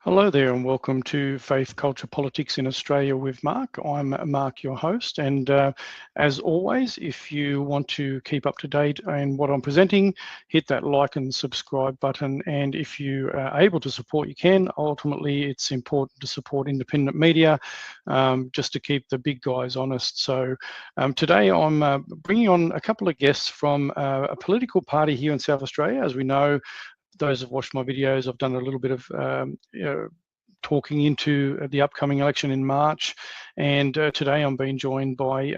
Hello there and welcome to Faith, Culture, Politics in Australia with Mark. I'm Mark, your host, and as always, if you want to keep up to date on what I'm presenting, hit that like and subscribe button, and if you are able to support, you can. Ultimately, it's important to support independent media just to keep the big guys honest. So today I'm bringing on a couple of guests from a political party here in South Australia. As we know, those who've watched my videos, I've done a little bit of talking into the upcoming election in March, and today I'm being joined by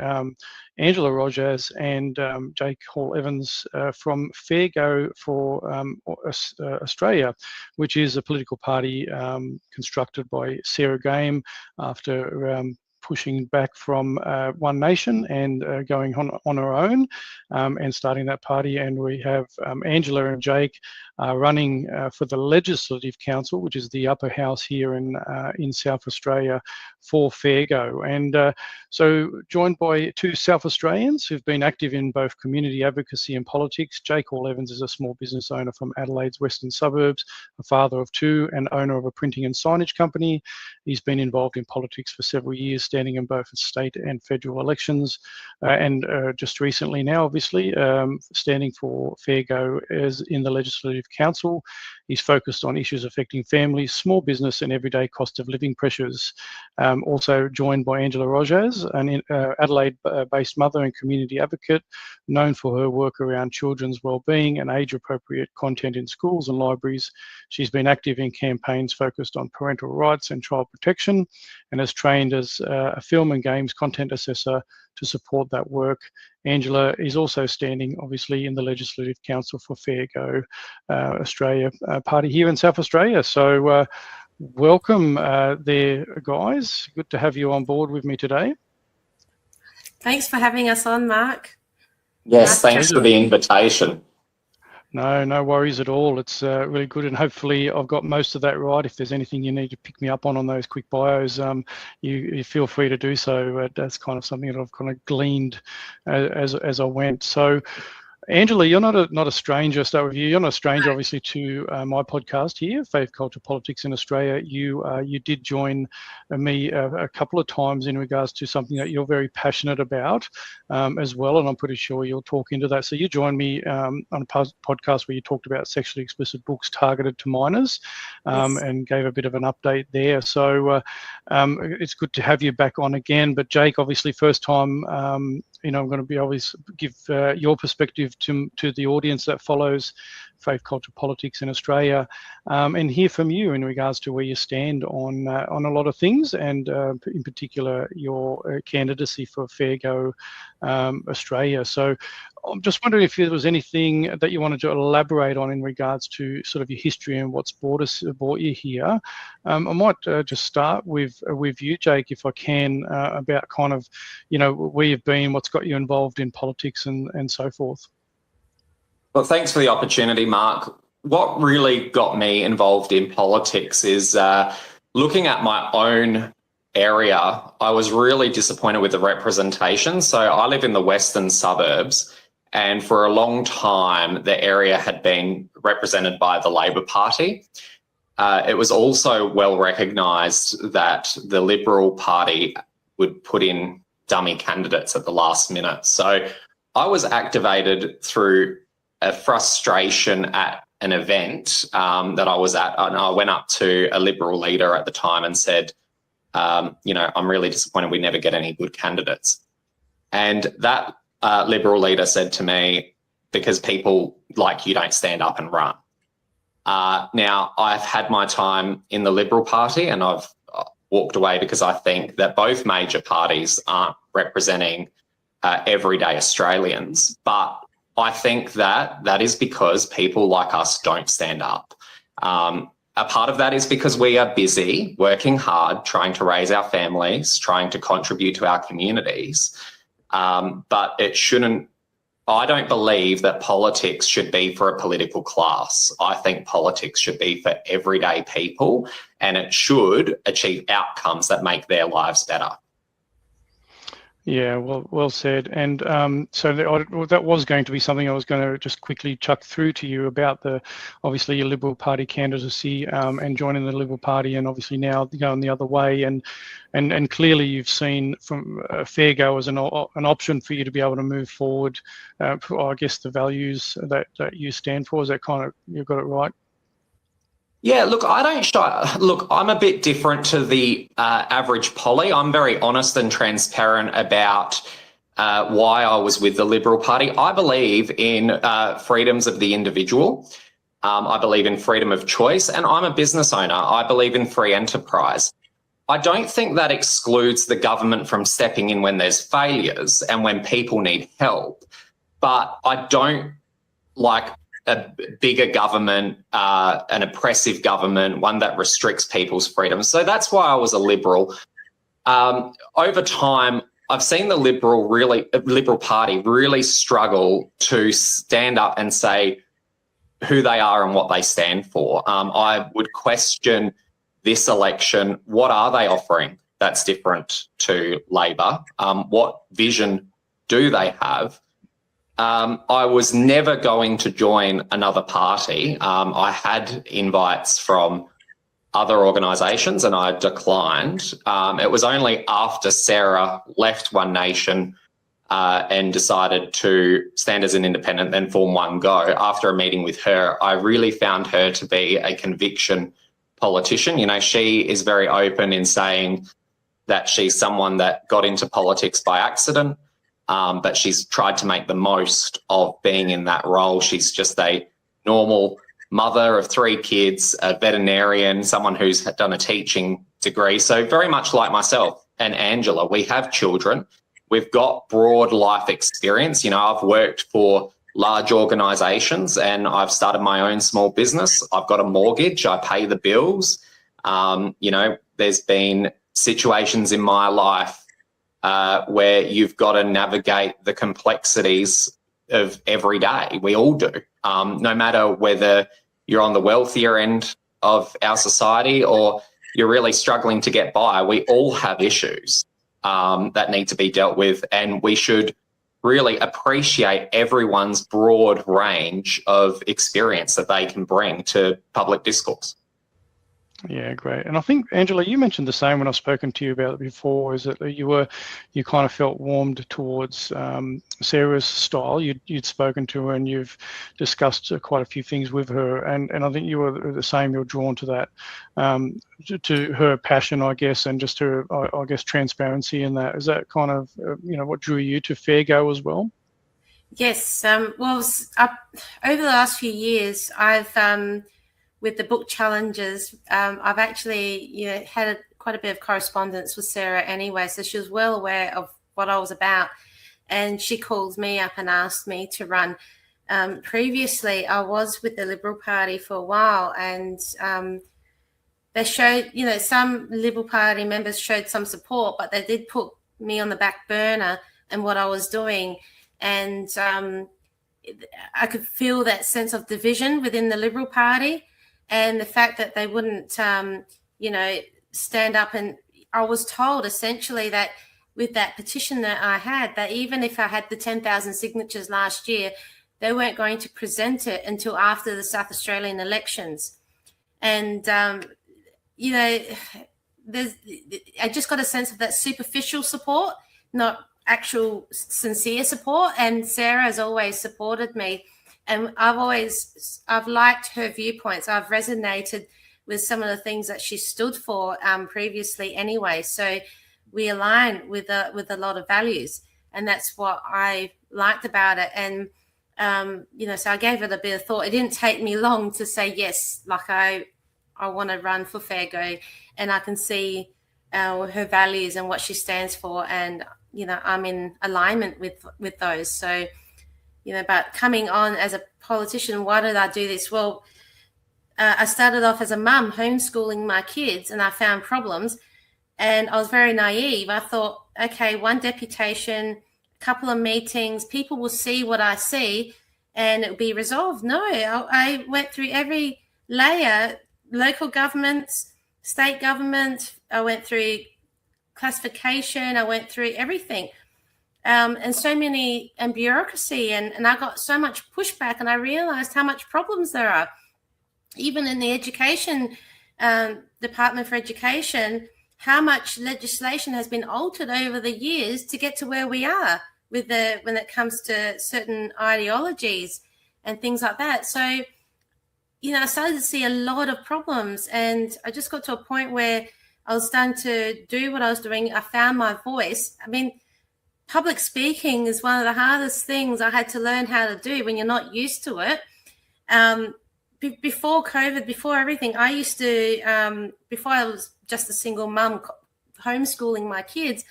Angela Rojas and Jake Hall-Evans from Fair Go for Australia, which is a political party constructed by Sarah Game after pushing back from One Nation and going on her own and starting that party. And we have Angela and Jake running for the Legislative Council, which is the upper house here in South Australia for Fair Go. And so joined by two South Australians who've been active in both community advocacy and politics. Jake Hall-Evans is a small business owner from Adelaide's western suburbs, a father of two and owner of a printing and signage company. He's been involved in politics for several years, standing in both state and federal elections, and just recently now, obviously, standing for Fair Go as in the Legislative Council. He's focused on issues affecting families, small business and everyday cost of living pressures. Also joined by Angela Rojas, an Adelaide-based mother and community advocate, known for her work around children's wellbeing and age-appropriate content in schools and libraries. She's been active in campaigns focused on parental rights and child protection, and has trained as a film and games content assessor to support that work. Angela is also standing, obviously, in the Legislative Council for Fair Go Australia party here in South Australia. So welcome there, guys. Good to have you on board with me today. Thanks for having us on, Mark. Yes, thanks for the invitation. No worries at all. It's really good, and hopefully I've got most of that right. If there's anything you need to pick me up on those quick bios, you feel free to do so. That's kind of something that I've kind of gleaned as I went. So, Angela, you're not a stranger. I'll start with you. You're not a stranger, obviously, to my podcast here, Faith, Culture, Politics in Australia. You did join me a couple of times in regards to something that you're very passionate about as well, and I'm pretty sure you'll talk into that. So you joined me on a podcast where you talked about sexually explicit books targeted to minors, Yes. and gave a bit of an update there. So it's good to have you back on again. But Jake, obviously, first time. I'm going to be always give your perspective to the audience that follows Faith, Culture, Politics in Australia, and hear from you in regards to where you stand on a lot of things, and in particular your candidacy for Fair Go Australia. So I'm just wondering if there was anything that you wanted to elaborate on in regards to sort of your history and what's brought you here. I might just start with you, Jake, if I can, about kind of, where you've been, what's got you involved in politics and so forth. Well, thanks for the opportunity, Mark. What really got me involved in politics is looking at my own area. I was really disappointed with the representation. So I live in the western suburbs, and for a long time, the area had been represented by the Labor Party. It was also well recognised that the Liberal Party would put in dummy candidates at the last minute. So I was activated through a frustration at an event that I was at, and I went up to a Liberal leader at the time and said, I'm really disappointed we never get any good candidates. And that Liberal leader said to me, because people like you don't stand up and run. Now, I've had my time in the Liberal Party, and I've walked away because I think that both major parties aren't representing everyday Australians. But I think that is because people like us don't stand up. A part of that is because we are busy, working hard, trying to raise our families, trying to contribute to our communities. But it shouldn't, I don't believe that politics should be for a political class. I think politics should be for everyday people, and it should achieve outcomes that make their lives better. Yeah, well said. And so that was going to be something I was going to just quickly chuck through to you about obviously your Liberal Party candidacy and joining the Liberal Party, and obviously now going the other way. And clearly you've seen from fair go as an option for you to be able to move forward. For, I guess, the values that you stand for. Is that kind of, you've got it right? Yeah, look, I don't shy. Look, I'm a bit different to the average Polly. I'm very honest and transparent about why I was with the Liberal Party. I believe in freedoms of the individual. I believe in freedom of choice, and I'm a business owner. I believe in free enterprise. I don't think that excludes the government from stepping in when there's failures and when people need help. But I don't like a bigger government, an oppressive government, one that restricts people's freedoms. So that's why I was a Liberal. Over time, I've seen the Liberal Party really struggle to stand up and say who they are and what they stand for. I would question this election, what are they offering that's different to Labor? What vision do they have? I was never going to join another party. I had invites from other organisations and I declined. It was only after Sarah left One Nation and decided to stand as an independent, then form One Go. After a meeting with her, I really found her to be a conviction politician. You know, she is very open in saying that she's someone that got into politics by accident. But she's tried to make the most of being in that role. She's just a normal mother of 3 kids, a veterinarian, someone who's done a teaching degree. So very much like myself and Angela, we have children. We've got broad life experience. You know, I've worked for large organisations and I've started my own small business. I've got a mortgage. I pay the bills. You know, there's been situations in my life where you've got to navigate the complexities of every day. We all do. No matter whether you're on the wealthier end of our society or you're really struggling to get by, we all have issues that need to be dealt with, and we should really appreciate everyone's broad range of experience that they can bring to public discourse. Yeah, great. And I think, Angela, you mentioned the same when I've spoken to you about it before, is that you kind of felt warmed towards Sarah's style. You'd spoken to her and you've discussed quite a few things with her, and I think you were the same. You're drawn to that, to her passion, I guess, and just her, I guess, transparency in that. Is that kind of, what drew you to Fair Go as well? Yes. Well, over the last few years, I've with the book challenges, I've actually had quite a bit of correspondence with Sarah anyway, so she was well aware of what I was about, and she called me up and asked me to run. Previously, I was with the Liberal Party for a while, and they showed, some Liberal Party members showed some support, but they did put me on the back burner and what I was doing, and I could feel that sense of division within the Liberal Party. And the fact that they wouldn't, stand up, and I was told essentially that with that petition that I had, that even if I had the 10,000 signatures last year, they weren't going to present it until after the South Australian elections. And, I just got a sense of that superficial support, not actual sincere support. And Sarah has always supported me. And I've liked her viewpoints. I've resonated with some of the things that she stood for previously anyway. So we align with a lot of values, and that's what I liked about it. And, so I gave it a bit of thought. It didn't take me long to say, yes, like I want to run for Fair Go, and I can see her values and what she stands for. And, I'm in alignment with those. So, but coming on as a politician, why did I do this? Well, I started off as a mum homeschooling my kids, and I found problems, and I was very naive. I thought, okay, one deputation, a couple of meetings, people will see what I see and it'll be resolved. No, I went through every layer, local governments, state government. I went through classification. I went through everything. and so many, and bureaucracy, and I got so much pushback, and I realised how much problems there are, even in the education Department for Education, how much legislation has been altered over the years to get to where we are with when it comes to certain ideologies and things like that. So, you know, I started to see a lot of problems, and I just got to a point where I was starting to do what I was doing. I found my voice. I mean, public speaking is one of the hardest things I had to learn how to do when you're not used to it. Before COVID, before everything, I used to, before I was just a single mum homeschooling my kids,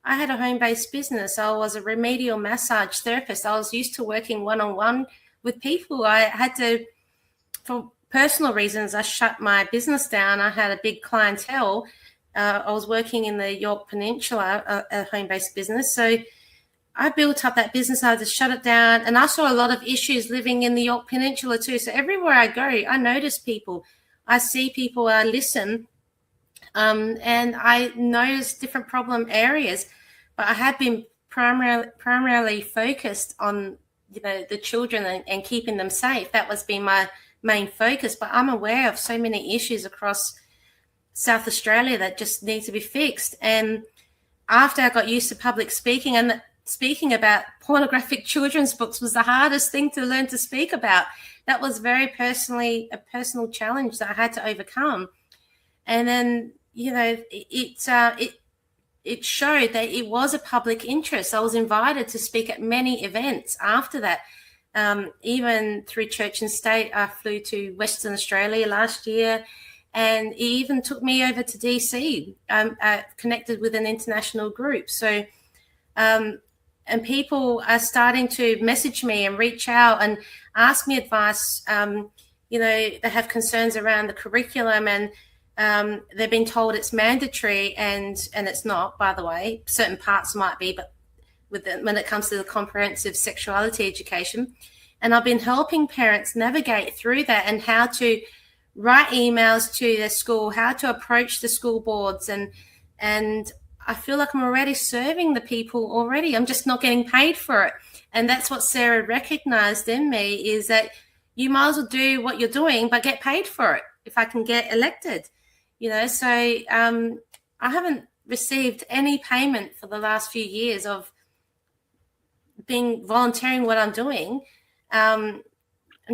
I had a home-based business. I was a remedial massage therapist. I was used to working one-on-one with people. I had to, for personal reasons, I shut my business down. I had a big clientele. I was working in the York Peninsula, a home-based business. So I built up that business. I had to shut it down. And I saw a lot of issues living in the York Peninsula too. So everywhere I go, I notice people. I see people, I listen, and I notice different problem areas. But I have been primarily focused on, you know, the children and keeping them safe. That was been my main focus. But I'm aware of so many issues across South Australia that just need to be fixed. And after I got used to public speaking, and speaking about pornographic children's books was the hardest thing to learn to speak about. That was very personally a personal challenge that I had to overcome. And then, you know, it showed that it was a public interest. I was invited to speak at many events after that. Even through Church and State, I flew to Western Australia last year, and he even took me over to DC, connected with an international group. So, and people are starting to message me and reach out and ask me advice. You know, they have concerns around the curriculum, and they've been told it's mandatory, and it's not, by the way. Certain parts might be, but when it comes to the comprehensive sexuality education. And I've been helping parents navigate through that and how to write emails to their school, how to approach the school boards. And I feel like I'm already serving the people already. I'm just not getting paid for it. And that's what Sarah recognized in me, is that you might as well do what you're doing, but get paid for it if I can get elected. You know, so I haven't received any payment for the last few years of volunteering what I'm doing. I'm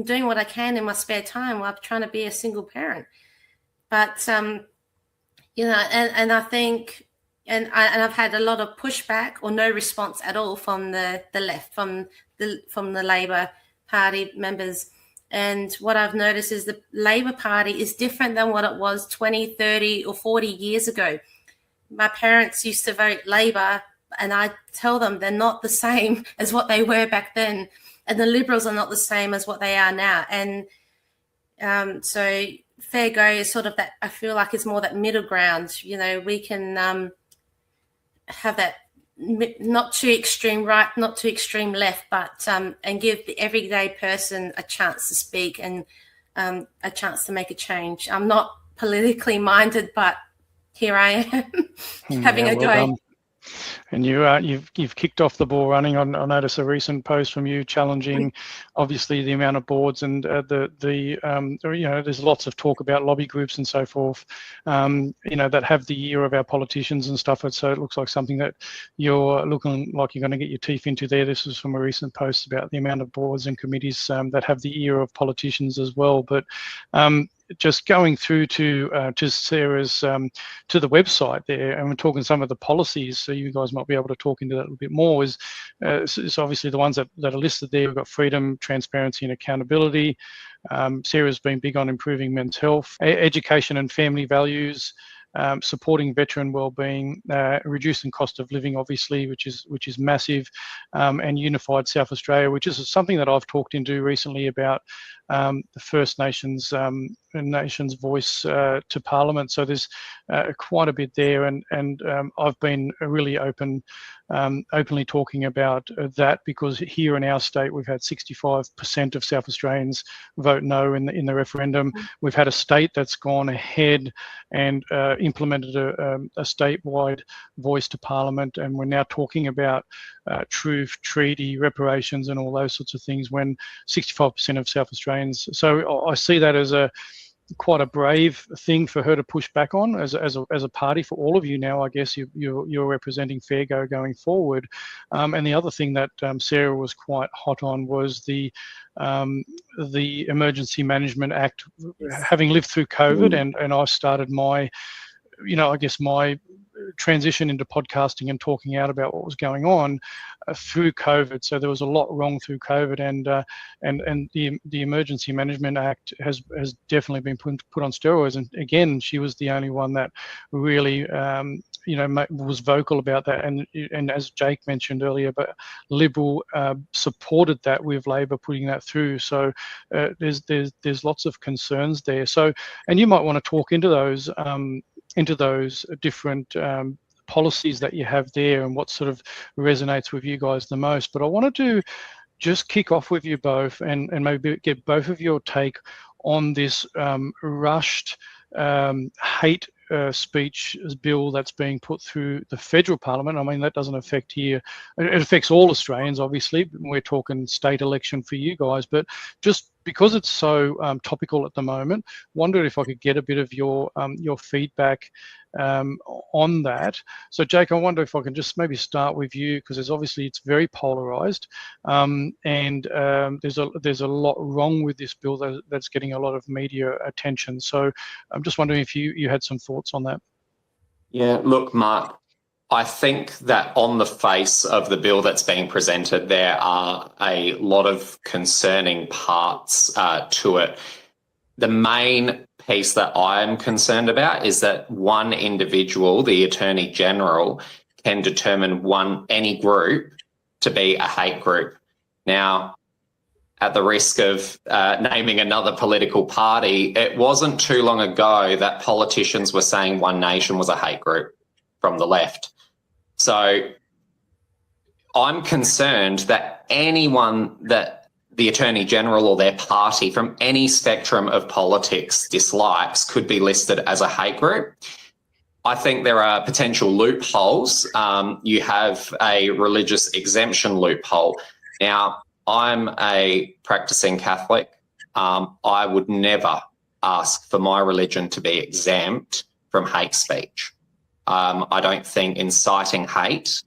doing what I can in my spare time while I'm trying to be a single parent. But, you know, and I think, and I've had a lot of pushback or no response at all from the left, from the Labor Party members. And what I've noticed is the Labor Party is different than what it was 20, 30 or 40 years ago. My parents used to vote Labor, and I tell them they're not the same as what they were back then. And the Liberals are not the same as what they are now. And so Fair Go is sort of that, I feel like it's more that middle ground. You know, we can have that not too extreme right, not too extreme left, but and give the everyday person a chance to speak and a chance to make a change. I'm not politically minded, but here I am having a go. And you've kicked off the ball running. I noticed a recent post from you challenging, obviously, the amount of boards and you know, there's lots of talk about lobby groups and so forth, you know, that have the ear of our politicians and stuff. And so it looks like something that you're looking like you're going to get your teeth into there. This was from a recent post about the amount of boards and committees that have the ear of politicians as well. But just going through to Sarah's to the website there, and we're talking some of the policies, so you guys might be able to talk into that a little bit more. Is so obviously the ones that are listed there. We've got freedom, transparency, and accountability. Sarah's been big on improving men's health, education and family values, supporting veteran wellbeing, reducing cost of living, obviously, which is massive, and unified South Australia, which is something that I've talked into recently about the First Nations voice to Parliament. So there's quite a bit there, and I've been really open openly talking about that, because here in our state we've had 65% of South Australians vote no in the referendum. We've had a state that's gone ahead and implemented a statewide voice to Parliament, and we're now talking about truth, treaty, reparations, and all those sorts of things, when 65% of South Australians. So I see that as quite a brave thing for her to push back on as a party. For all of you now, I guess you're representing fair go going forward. And the other thing that Sarah was quite hot on was the Emergency Management Act. Having lived through COVID, and I started my, I guess my transition into podcasting and talking out about what was going on through COVID. So there was a lot wrong through COVID, and the Emergency Management Act has definitely been put on steroids. And again, she was the only one that really was vocal about that. And as Jake mentioned earlier, but Liberal supported that with Labor putting that through. So there's lots of concerns there. So, and you might want to talk into those different policies that you have there and what sort of resonates with you guys the most. But I wanted to just kick off with you both and maybe get both of your take on this rushed hate speech bill that's being put through the federal parliament. I mean, that doesn't affect here. It affects all Australians, obviously. We're talking state election for you guys, but just because it's so topical at the moment, wondered if I could get a bit of your feedback on that. So, Jake, I wonder if I can just maybe start with you, because it's very polarised, and there's a lot wrong with this bill that's getting a lot of media attention. So, I'm just wondering if you had some thoughts on that. Yeah, look, Mark, I think that on the face of the bill that's being presented, there are a lot of concerning parts to it. The main piece that I'm concerned about is that one individual, the Attorney General, can determine any group to be a hate group. Now, at the risk of naming another political party, it wasn't too long ago that politicians were saying One Nation was a hate group from the left. So I'm concerned that anyone that the Attorney General or their party from any spectrum of politics dislikes could be listed as a hate group. I think there are potential loopholes. You have a religious exemption loophole. Now, I'm a practicing Catholic. I would never ask for my religion to be exempt from hate speech. I don't think inciting hate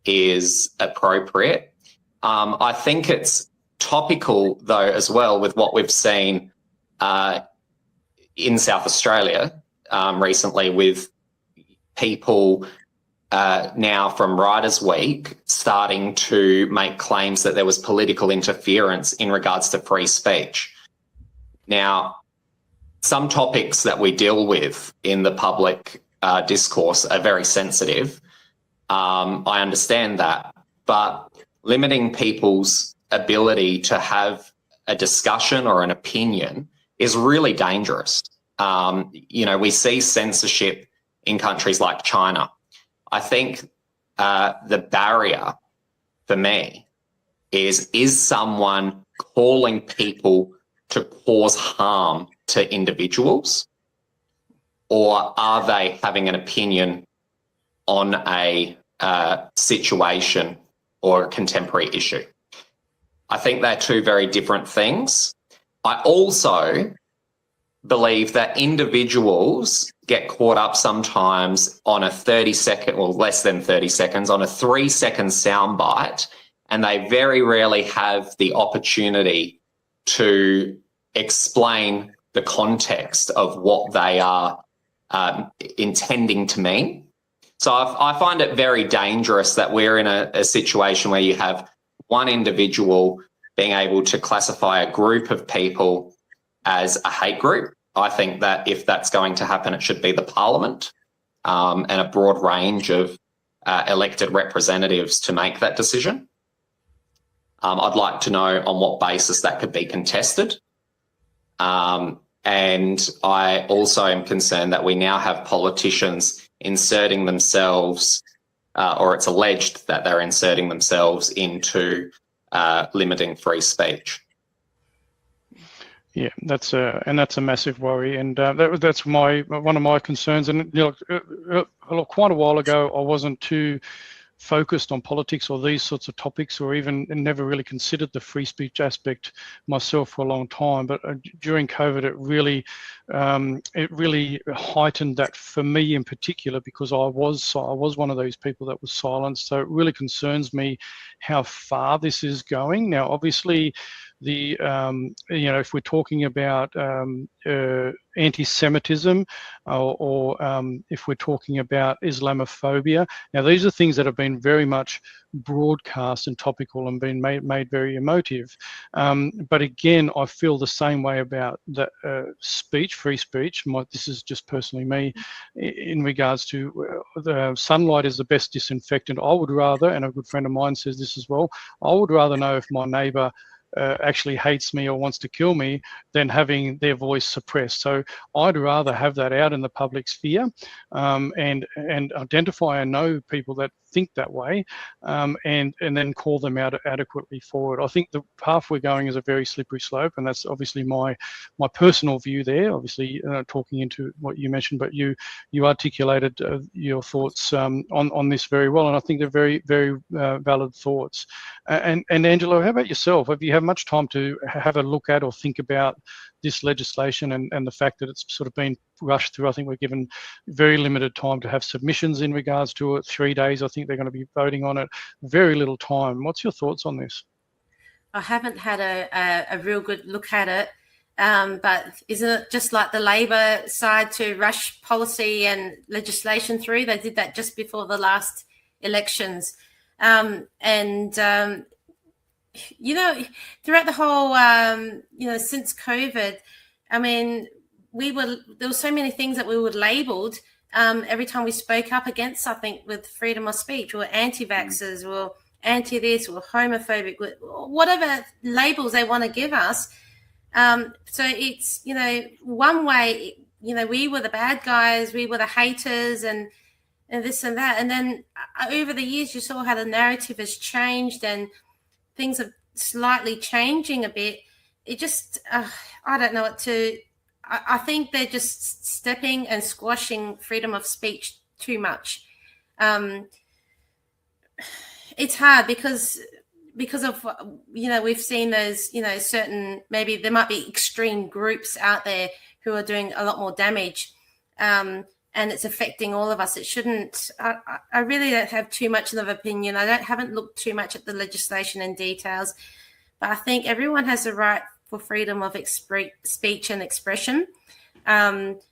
is appropriate. I think it's topical, though, as well, with what we've seen in South Australia recently, with people now from Writers' Week starting to make claims that there was political interference in regards to free speech. Now, some topics that we deal with in the public discourse are very sensitive. I understand that, but limiting people's ability to have a discussion or an opinion is really dangerous. We see censorship in countries like China. I think the barrier for me is someone calling people to cause harm to individuals, or are they having an opinion on a situation or a contemporary issue? I think they're two very different things. I also believe that individuals get caught up sometimes on a 30-second or less than 30 seconds, on a 3-second soundbite, and they very rarely have the opportunity to explain the context of what they are intending to mean. So I find it very dangerous that we're in a situation where you have one individual being able to classify a group of people as a hate group. I think that if that's going to happen, it should be the Parliament and a broad range of elected representatives to make that decision. I'd like to know on what basis that could be contested. And I also am concerned that we now have politicians inserting themselves or it's alleged that they're inserting themselves into limiting free speech. Yeah, that's a massive worry, and that's one of my concerns. And quite a while ago, I wasn't too focused on politics or these sorts of topics, or even never really considered the free speech aspect myself for a long time. But during COVID, it really heightened that for me in particular, because I was one of those people that was silenced. So it really concerns me how far this is going. Now, obviously, if we're talking about anti-Semitism, or if we're talking about Islamophobia, now these are things that have been very much broadcast and topical and been made very emotive. But again, I feel the same way about the free speech. This is just personally me, in regards to the sunlight is the best disinfectant. I would rather, and a good friend of mine says this as well, I would rather know if my neighbour actually hates me or wants to kill me than having their voice suppressed. So I'd rather have that out in the public sphere, and identify and know people that think that way, and then call them out adequately for it. I think the path we're going is a very slippery slope, and that's obviously my personal view there. Obviously, talking into what you mentioned, but you articulated your thoughts on this very well, and I think they're very, very valid thoughts. And Angela, how about yourself? Have you had much time to have a look at or think about this legislation and the fact that it's sort of been rushed through? I think we're given very limited time to have submissions in regards to it. 3 days, I think they're going to be voting on it. Very little time. What's your thoughts on this? I haven't had a real good look at it, but isn't it just like the Labor side to rush policy and legislation through? They did that just before the last elections. Throughout the whole, since COVID, I mean, there were so many things that we were labelled every time we spoke up against something with freedom of speech, or anti-vaxxers, or anti-this, or homophobic, whatever labels they want to give us. So it's, one way, we were the bad guys, we were the haters, and this and that. And then over the years, you saw how the narrative has changed and things are slightly changing a bit. It just, I don't know what to, I think they're just stepping and squashing freedom of speech too much. It's hard because of, we've seen those, certain, maybe there might be extreme groups out there who are doing a lot more damage. And it's affecting all of us. It shouldn't. I really don't have too much of an opinion. I haven't looked too much at the legislation and details, but I think everyone has a right for freedom of speech and expression. If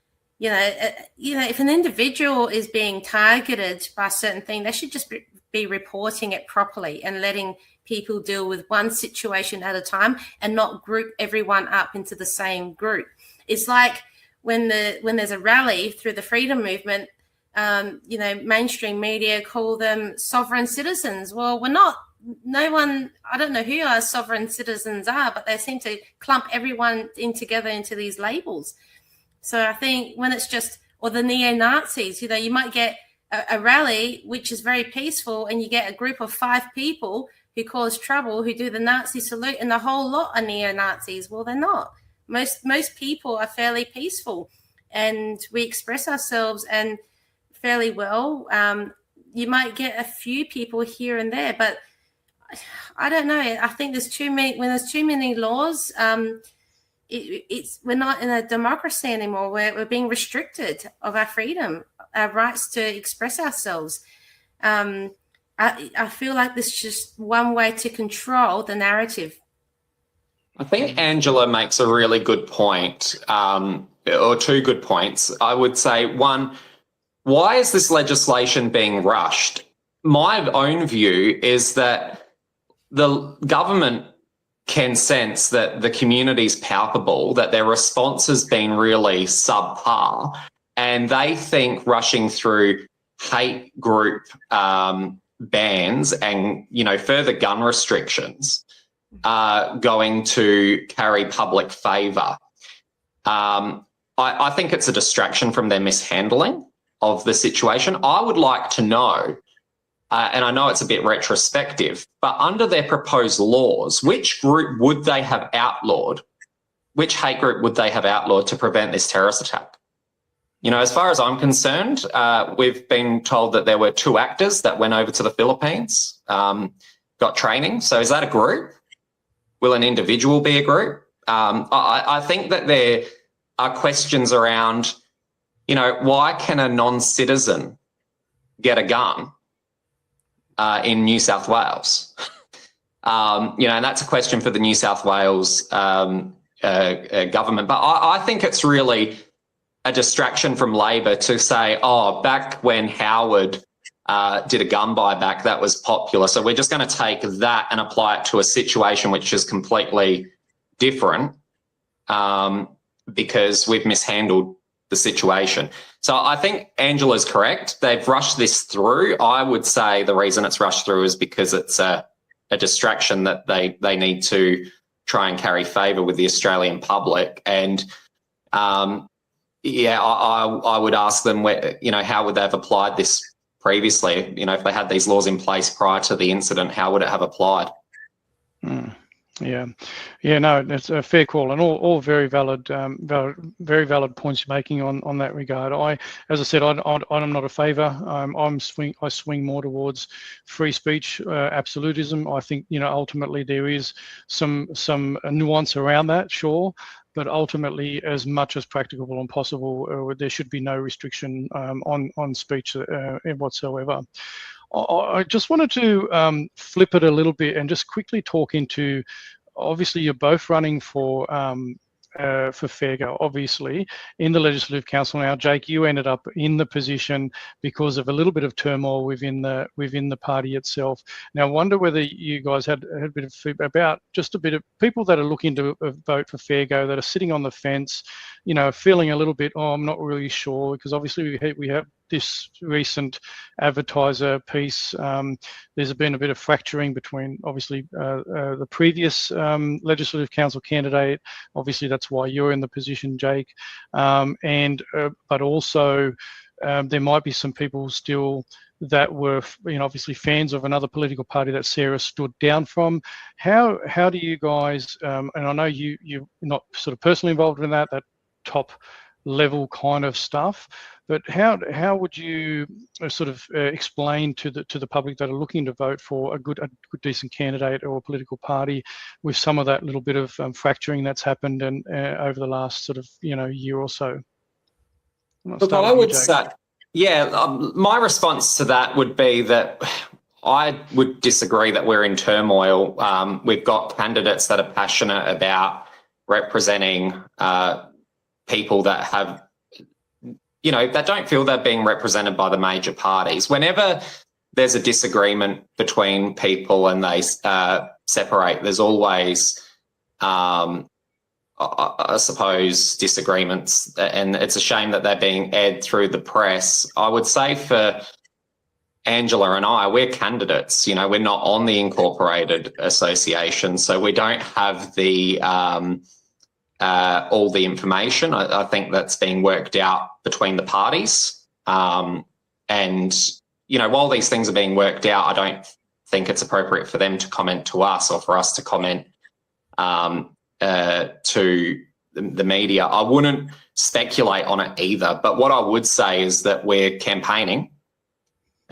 an individual is being targeted by a certain thing, they should just be reporting it properly and letting people deal with one situation at a time, and not group everyone up into the same group. It's like when there's a rally through the freedom movement, mainstream media call them sovereign citizens. Well, we're not. No one, I don't know who our sovereign citizens are, but they seem to clump everyone together into these labels. So I think when it's just, or the neo-Nazis, you might get a rally which is very peaceful, and you get a group of 5 people who cause trouble, who do the Nazi salute, and the whole lot are neo-Nazis. Well, they're not. Most people are fairly peaceful, and we express ourselves and fairly well. You might get a few people here and there, but I don't know. I think there's too many. When there's too many laws, we're not in a democracy anymore. We're being restricted of our freedom, our rights to express ourselves. I feel like this is just one way to control the narrative. I think Angela makes a really good point, or 2 good points. I would say, one, why is this legislation being rushed? My own view is that the government can sense that the community's palpable, that their response has been really subpar, and they think rushing through hate group bans and, further gun restrictions are going to carry public favour. I think it's a distraction from their mishandling of the situation. I would like to know and I know it's a bit retrospective, but under their proposed laws, which group would they have outlawed? Which hate group would they have outlawed to prevent this terrorist attack? You know, as far as I'm concerned, we've been told that there were 2 actors that went over to the Philippines, got training. So is that a group? Will an individual be a group? I think that there are questions around, you know, why can a non-citizen get a gun in New South Wales? You know, and that's a question for the New South Wales government. But I think it's really a distraction from Labor to say, oh, back when Howard did a gun buyback, that was popular. So we're just going to take that and apply it to a situation which is completely different because we've mishandled the situation. So I think Angela's correct. They've rushed this through. I would say the reason it's rushed through is because it's a distraction that they need to try and carry favour with the Australian public. And yeah, I would ask them, where, you know, how would they have applied this previously? You know, if they had these laws in place prior to the incident, how would it have applied? Yeah, no, it's a fair call, and all very valid, very valid points you're making on that regard. As I said, I'm not a favour. I swing more towards free speech absolutism. I think, you know, ultimately there is some nuance around that, sure, but ultimately, as much as practicable and possible, there should be no restriction on speech whatsoever. I just wanted to flip it a little bit and just quickly talk into, obviously you're both running for Fairgo, obviously, in the Legislative Council now. Jake, you ended up in the position because of a little bit of turmoil within the party itself. Now, I wonder whether you guys had a bit of feedback about just a bit of people that are looking to vote for Fairgo, that are sitting on the fence, you know, feeling a little bit, oh, I'm not really sure, because obviously we have this recent advertiser piece. There's been a bit of fracturing between, obviously, the previous Legislative Council candidate. Obviously, that's why you're in the position, Jake. But also, there might be some people still that were, you know, obviously fans of another political party that Sarah stood down from. How do you guys, and I know you're not sort of personally involved in that top level kind of stuff, but how would you sort of explain to the public that are looking to vote for a good decent candidate or a political party with some of that little bit of fracturing that's happened and over the last sort of, you know, year or so? Look, I would say, yeah, my response to that would be that I would disagree that we're in turmoil. We've got candidates that are passionate about representing people that have, you know, that don't feel they're being represented by the major parties. Whenever there's a disagreement between people and they separate, there's always, I suppose, disagreements, and it's a shame that they're being aired through the press. I would say for Angela and I, we're candidates. You know, we're not on the incorporated association, so we don't have the all the information. I think that's being worked out between the parties. And, you know, while these things are being worked out, I don't think it's appropriate for them to comment to us or for us to comment to the media. I wouldn't speculate on it either. But what I would say is that we're campaigning.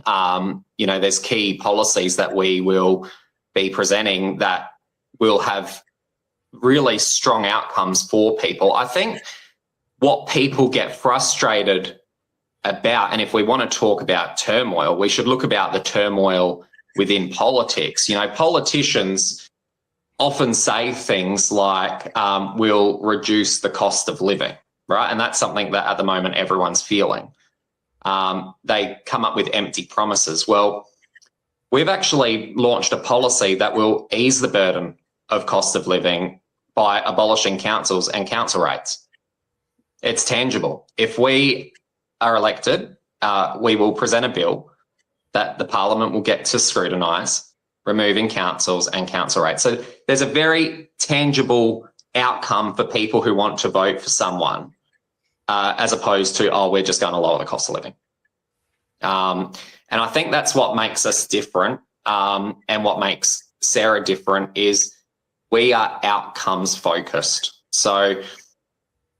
You know, there's key policies that we will be presenting that will have really strong outcomes for people. I think what people get frustrated about, and if we want to talk about turmoil, we should look about the turmoil within politics. You know, politicians often say things like, we'll reduce the cost of living, right? And that's something that at the moment everyone's feeling. They come up with empty promises. Well, we've actually launched a policy that will ease the burden of cost of living by abolishing councils and council rates. It's tangible. If we are elected, we will present a bill that the Parliament will get to scrutinise, removing councils and council rates. So there's a very tangible outcome for people who want to vote for someone, as opposed to, oh, we're just going to lower the cost of living. And And I think that's what makes us different, and what makes Sarah different is we are outcomes focused. So,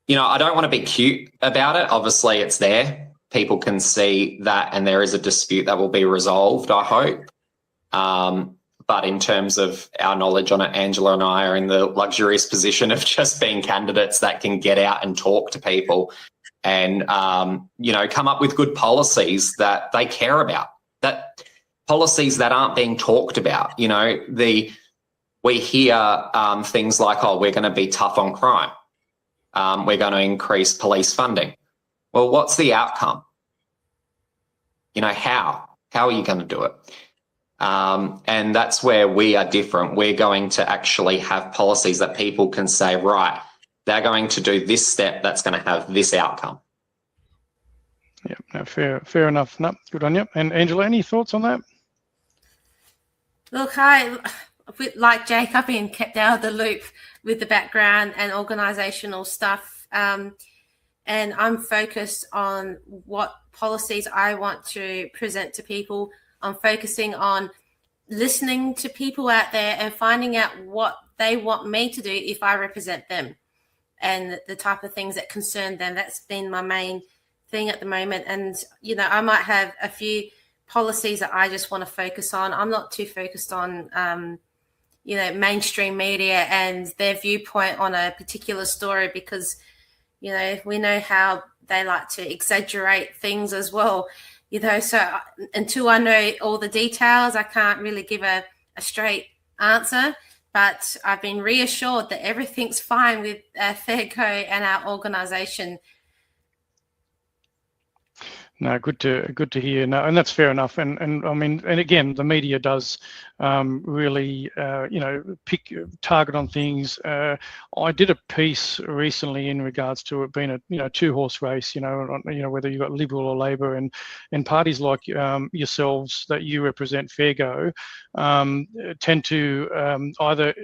you know, I don't want to be cute about it. Obviously, it's there. People can see that, and there is a dispute that will be resolved, I hope. But in terms of our knowledge on it, Angela and I are in the luxurious position of just being candidates that can get out and talk to people and, you know, come up with good policies that they care about, that policies that aren't being talked about. You know, we hear things like, oh, we're going to be tough on crime. We're going to increase police funding. Well, what's the outcome? You know, how are you going to do it? And that's where we are different. We're going to actually have policies that people can say, right, they're going to do this step that's going to have this outcome. Yeah, no, fair enough. No, good on you. And Angela, any thoughts on that? Look, like Jake, I've been kept out of the loop with the background and organisational stuff. And I'm focused on what policies I want to present to people. I'm focusing on listening to people out there and finding out what they want me to do if I represent them and the type of things that concern them. That's been my main thing at the moment. And, you know, I might have a few policies that I just want to focus on. I'm not too focused on, you know, mainstream media and their viewpoint on a particular story because, you know, we know how they like to exaggerate things as well. You know, so until I know all the details, I can't really give a straight answer. But I've been reassured that everything's fine with Fairgo and our organisation. No, good to hear. No, and that's fair enough. And I mean, and again, the media does really, you know, target on things. I did a piece recently in regards to it being a, you know, two-horse race. You know, whether you've got Liberal or Labor, and parties like yourselves that you represent, Fairgo, tend to either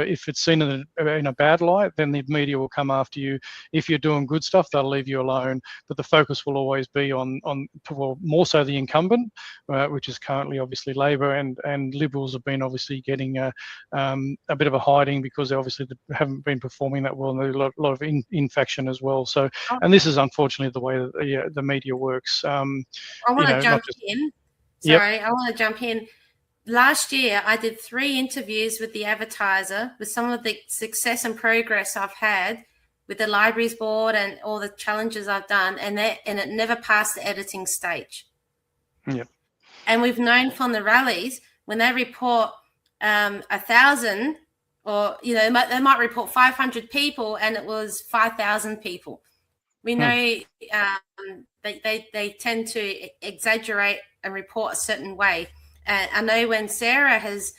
if it's seen in a bad light, then the media will come after you. If you're doing good stuff, they'll leave you alone. But the focus will always be on well, more so the incumbent, which is currently obviously Labor, and Liberals have been obviously getting a bit of a hiding because they obviously haven't been performing that well, and there's a lot of infection as well. So, and this is unfortunately the way that the media works. I want to jump in. Sorry, yep. I want to jump in. Last year, I did 3 interviews with the Advertiser with some of the success and progress I've had with the Libraries Board and all the challenges I've done, and it never passed the editing stage. Yep. And we've known from the rallies, when they report 1,000, or, you know, they might report 500 people and it was 5,000 people. We know they tend to exaggerate and report a certain way. I know when Sarah has,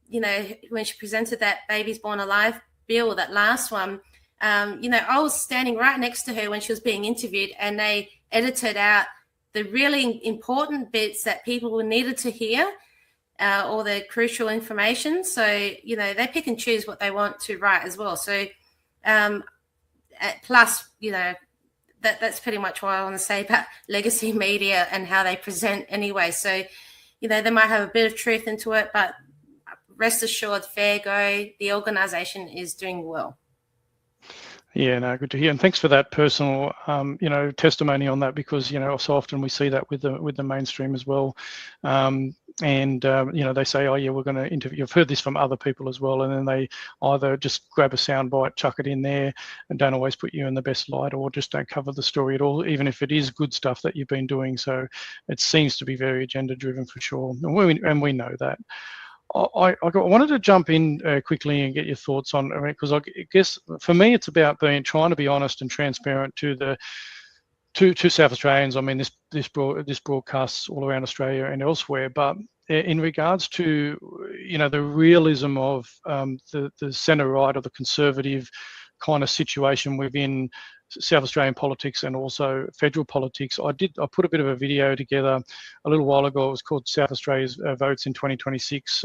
you know, when she presented that Babies Born Alive bill, that last one, you know, I was standing right next to her when she was being interviewed, and they edited out the really important bits that people needed to hear, all the crucial information. So, you know, they pick and choose what they want to write as well. So, plus, you know, that's pretty much what I want to say about legacy media and how they present anyway. So, you know, they might have a bit of truth into it, but rest assured, Fairgo, the organisation, is doing well. Yeah, no, good to hear, and thanks for that personal, you know, testimony on that, because, you know, so often we see that with the mainstream as well, and you know, they say, oh yeah, we're going to interview. I've heard this from other people as well, and then they either just grab a soundbite, chuck it in there, and don't always put you in the best light, or just don't cover the story at all, even if it is good stuff that you've been doing. So it seems to be very agenda driven for sure, and we know that. I wanted to jump in quickly and get your thoughts on, because I guess for me it's about trying to be honest and transparent to South Australians. I mean, this broadcasts all around Australia and elsewhere, but in regards to, you know, the realism of the centre right or the conservative kind of situation within South Australian politics and also federal politics, I put a bit of a video together a little while ago. It was called South Australia's Votes in 2026.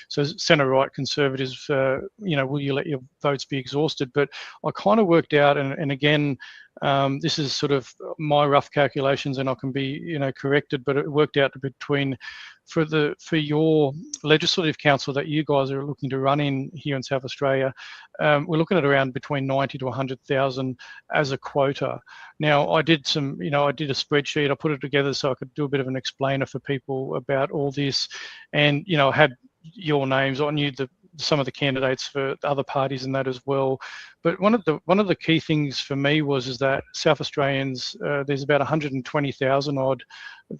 So centre right conservatives, you know, will you let your votes be exhausted. But I kind of worked out, and again, this is sort of my rough calculations, and I can be corrected, but it worked out to between for your legislative council that you guys are looking to run in here in South Australia, we're looking at around between 90 to 100,000 as a quota. Now, I did some, I did a spreadsheet, I put it together so I could do a bit of an explainer for people about all this, and I had your names. I knew some of the candidates for other parties and that as well. But one of the key things for me is that South Australians, there's about 120,000 odd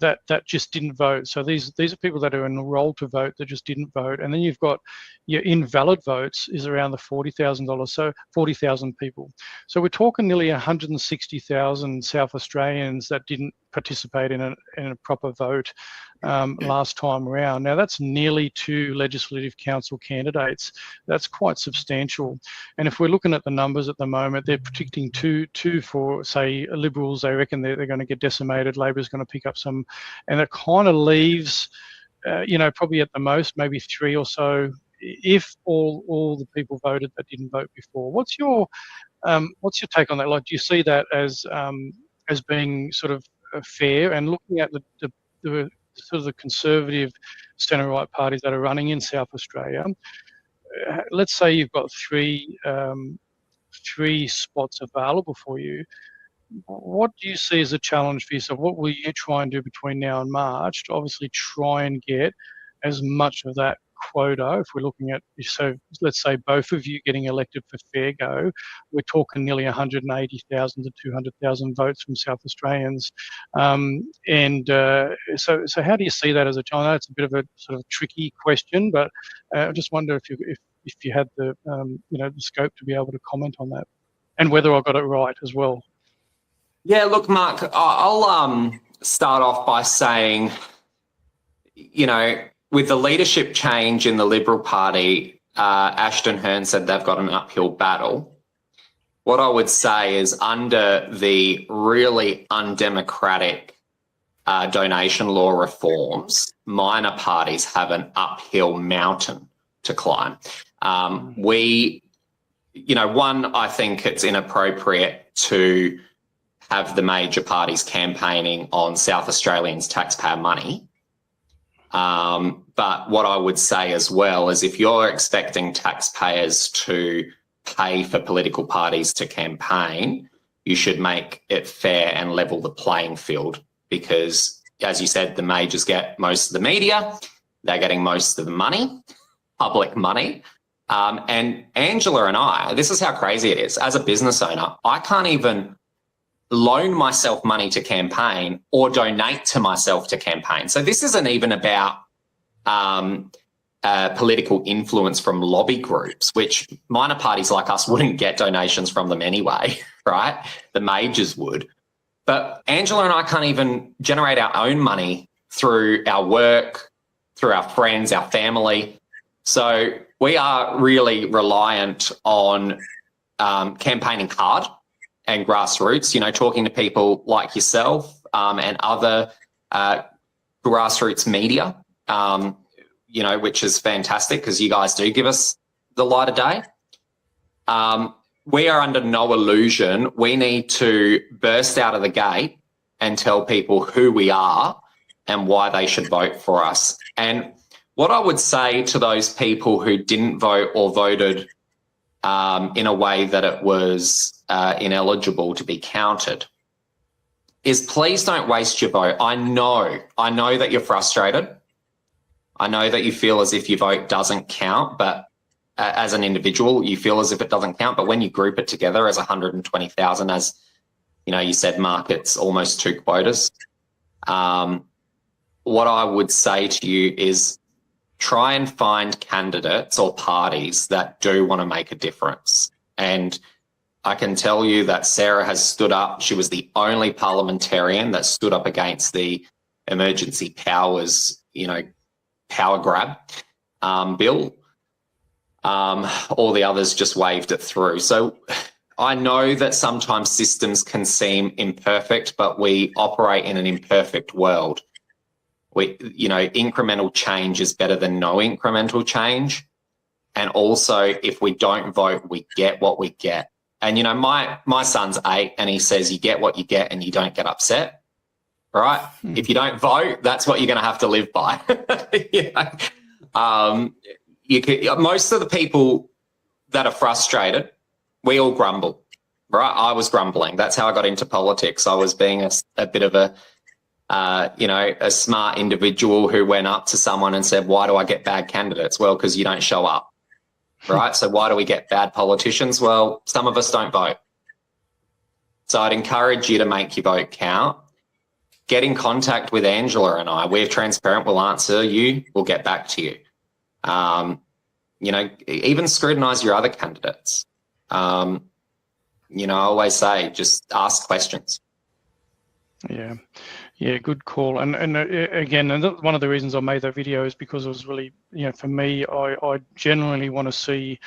that just didn't vote. So these are people that are enrolled to vote that just didn't vote. And then you've got your invalid votes is around the $40,000, so 40,000 people. So we're talking nearly 160,000 South Australians that didn't participate in a proper vote last time around. Now that's nearly 2 legislative council candidates. That's quite substantial. And if we're looking at the numbers at the moment, they're predicting two for, say, Liberals. They reckon they're going to get decimated. Labor's going to pick up some, and it kind of leaves, probably at the most maybe 3 or so, if all the people voted that didn't vote before. What's your take on that? Like, do you see that as being sort of fair? And looking at the sort of the conservative centre-right parties that are running in South Australia, let's say you've got three spots available for you. What do you see as a challenge for yourself? What will you try and do between now and March to obviously try and get as much of that quota? If we're looking at, so let's say both of you getting elected for fair go, we're talking nearly 180,000 to 200,000 votes from South Australians. So how do you see that as a challenge? I know it's a bit of a sort of tricky question, but I just wonder if you had the the scope to be able to comment on that, and whether I got it right as well. Yeah, look, Mark, I'll start off by saying, with the leadership change in the Liberal Party, Ashton Hearn said they've got an uphill battle. What I would say is, under the really undemocratic donation law reforms, minor parties have an uphill mountain to climb. I think it's inappropriate to have the major parties campaigning on South Australians' taxpayer money. But what I would say as well is, if you're expecting taxpayers to pay for political parties to campaign, you should make it fair and level the playing field, because, as you said, the majors get most of the media, they're getting most of the money, public money. And Angela and I, this is how crazy it is. As a business owner, I can't even loan myself money to campaign or donate to myself to campaign. So this isn't even about political influence from lobby groups, which minor parties like us wouldn't get donations from them anyway, right? The majors would. But Angela and I can't even generate our own money through our work, through our friends, our family. So we are really reliant on campaigning hard and grassroots, talking to people like yourself and other grassroots media, which is fantastic, because you guys do give us the light of day. We are under no illusion. We need to burst out of the gate and tell people who we are and why they should vote for us. And what I would say to those people who didn't vote or voted in a way that it was ineligible to be counted is, please don't waste your vote. I know that you're frustrated. I know that you feel as if your vote doesn't count, but as an individual, you feel as if it doesn't count. But when you group it together as 120,000, as you said, Mark, it's almost 2 quotas. What I would say to you is, try and find candidates or parties that do want to make a difference. And I can tell you that Sarah has stood up. She was the only parliamentarian that stood up against the emergency powers, power grab bill. All the others just waved it through. So I know that sometimes systems can seem imperfect, but we operate in an imperfect world. Incremental change is better than no incremental change. And also, if we don't vote, we get what we get. And, you know, my son's 8 and he says you get what you get and you don't get upset, right? If you don't vote, that's what you're going to have to live by. You know? Most of the people that are frustrated, we all grumble, right? I was grumbling. That's how I got into politics. I was being a bit of a, you know, a smart individual who went up to someone and said, why do I get bad candidates? Well, because you don't show up, right? So why do we get bad politicians? Well, some of us don't vote. So I'd encourage you to make your vote count. Get in contact with Angela and I. We're transparent. We'll answer you. We'll get back to you. You know, even scrutinise your other candidates. You know, I always say just ask questions. Yeah, good call. And again, one of the reasons I made that video is because it was really, you know, for me, I genuinely want to see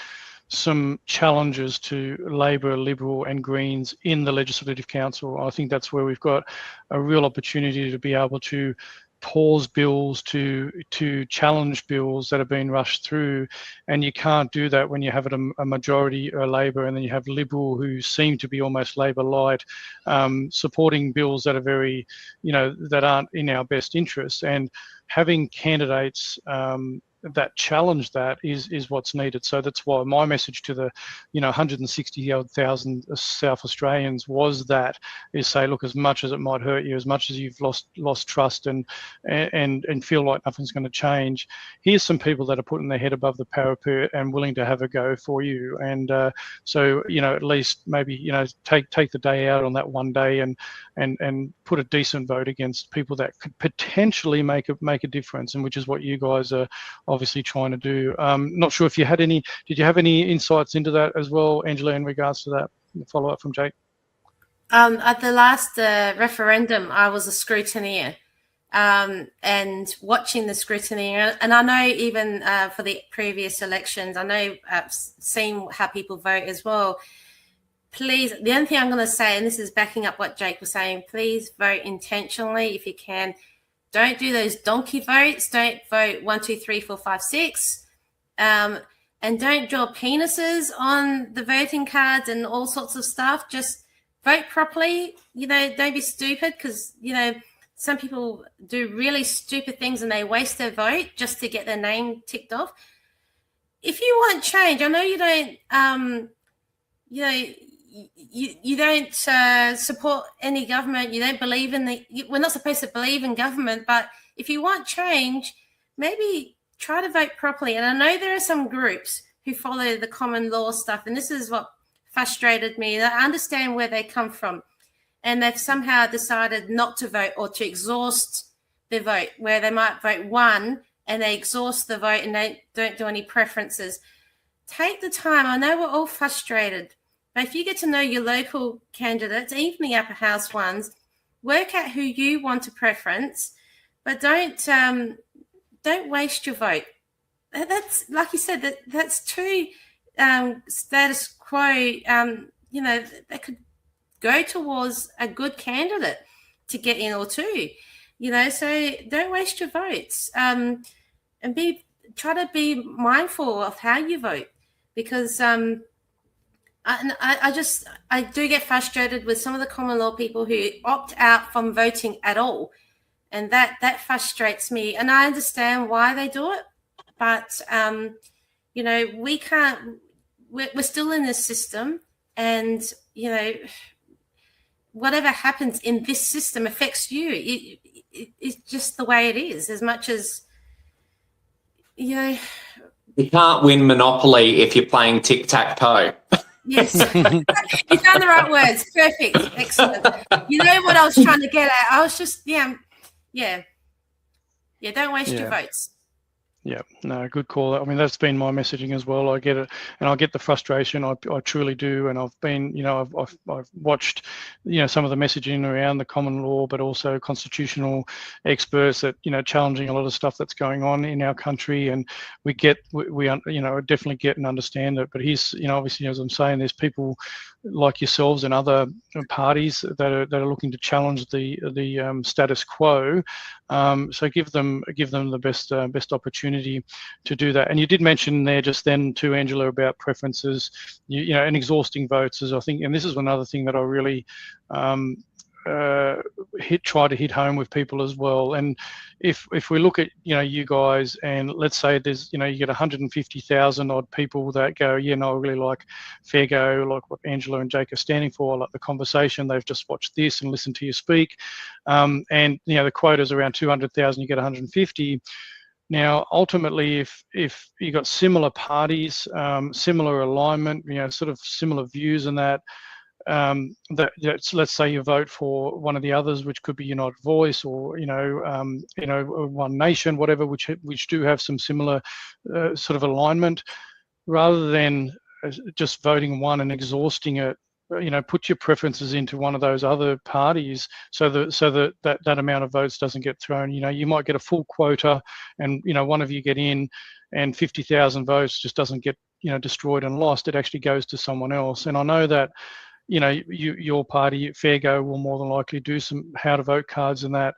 some challenges to Labor, Liberal and Greens in the Legislative Council. I think that's where we've got a real opportunity to be able to pause bills, to challenge bills that have been rushed through, and you can't do that when you have a majority Labor and then you have Liberal who seem to be almost Labor light, supporting bills that are very, you know, that aren't in our best interests. And having candidates that challenge that is what's needed. So that's why my message to the, you know, 160,000 South Australians was that, is say, look, as much as it might hurt you, as much as you've lost trust and feel like nothing's going to change, here's some people that are putting their head above the parapet and willing to have a go for you. And so, you know, at least maybe, you know, take the day out on that one day and put a decent vote against people that could potentially make a difference, and which is what you guys are obviously trying to do. Not sure if you had did you have any insights into that as well, Angela, in regards to that follow up from Jake? At the last referendum, I was a scrutineer, and watching the scrutineer, and I know even for the previous elections, I know I've seen how people vote as well. Please, the only thing I'm going to say, and this is backing up what Jake was saying, please vote intentionally if you can. Don't do those donkey votes. Don't vote 1, 2, 3, 4, 5, 6. And don't draw penises on the voting cards and all sorts of stuff. Just vote properly. You know, don't be stupid, because, you know, some people do really stupid things and they waste their vote just to get their name ticked off. If you want change, I know you don't, you know, you don't support any government. You don't believe in we're not supposed to believe in government, but if you want change, maybe try to vote properly. And I know there are some groups who follow the common law stuff, and this is what frustrated me. I understand where they come from, and they've somehow decided not to vote or to exhaust their vote, where they might vote 1 and they exhaust the vote and they don't do any preferences. Take the time. I know we're all frustrated, but if you get to know your local candidates, even the upper house ones, work out who you want to preference, but don't waste your vote. That's, like you said, that's too status quo. You know, that could go towards a good candidate to get in or two. You know, so don't waste your votes, and try to be mindful of how you vote, because I do get frustrated with some of the common law people who opt out from voting at all, and that frustrates me. And I understand why they do it, but you know, we can't. We're still in this system, and you know, whatever happens in this system affects you. It's just the way it is. As much as, you know, you can't win Monopoly if you're playing tic-tac-toe. Yes, you found the right words. Perfect, excellent. You know what I was trying to get at? I was just, yeah. Don't waste your votes. Yeah, no, good call. I mean, that's been my messaging as well. I get it, and I get the frustration. I truly do, and I've been, you know, I've watched, you know, some of the messaging around the common law, but also constitutional experts that, you know, challenging a lot of stuff that's going on in our country, and we you know, definitely get and understand it. But here's, you know, obviously, as I'm saying, there's people like yourselves and other parties that are looking to challenge the status quo, So give them the best opportunity to do that. And you did mention there just then too, Angela, about preferences, you know, and exhausting votes, as I think, and this is another thing that I really try to hit home with people as well. And if we look at, you know, you guys, and let's say there's, you know, you get 150,000 odd people that go, yeah, no, I really like fair go, like what Angela and Jake are standing for, I like the conversation, they've just watched this and listened to you speak, and you know, the quota's around 200,000, you get 150. Now, ultimately, if you got similar parties, similar alignment, you know, sort of similar views and that, let's say you vote for one of the others, which could be United Voice or you know One Nation, whatever, which do have some similar sort of alignment, rather than just voting one and exhausting it. You know, put your preferences into one of those other parties, so that amount of votes doesn't get thrown. You know, you might get a full quota, and you know, one of you get in, and 50,000 votes just doesn't get, you know, destroyed and lost. It actually goes to someone else. And I know that, you know, your party, Fair Go, will more than likely do some how to vote cards and that.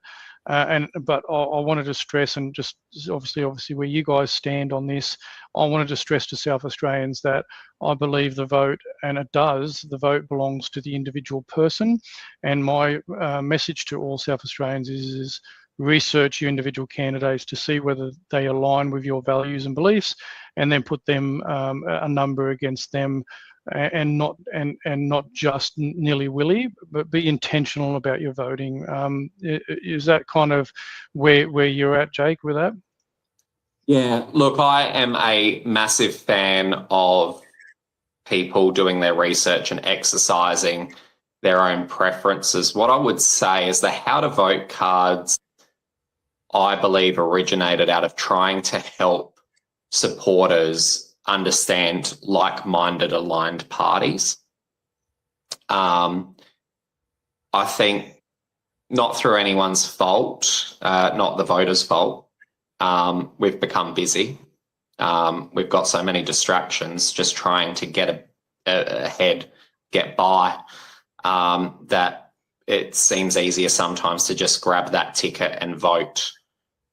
But I wanted to stress, and just obviously where you guys stand on this, I wanted to stress to South Australians that I believe the vote, and the vote belongs to the individual person. And my message to all South Australians is research your individual candidates to see whether they align with your values and beliefs, and then put them a number against them. And not just nilly-willy, but be intentional about your voting. Is that kind of where you're at, Jake, with that? Yeah, look, I am a massive fan of people doing their research and exercising their own preferences. What I would say is the how to vote cards, I believe, originated out of trying to help supporters understand like-minded aligned parties. I think not through anyone's fault, not the voters' fault. We've become busy. We've got so many distractions just trying to get ahead, get by, that it seems easier sometimes to just grab that ticket and vote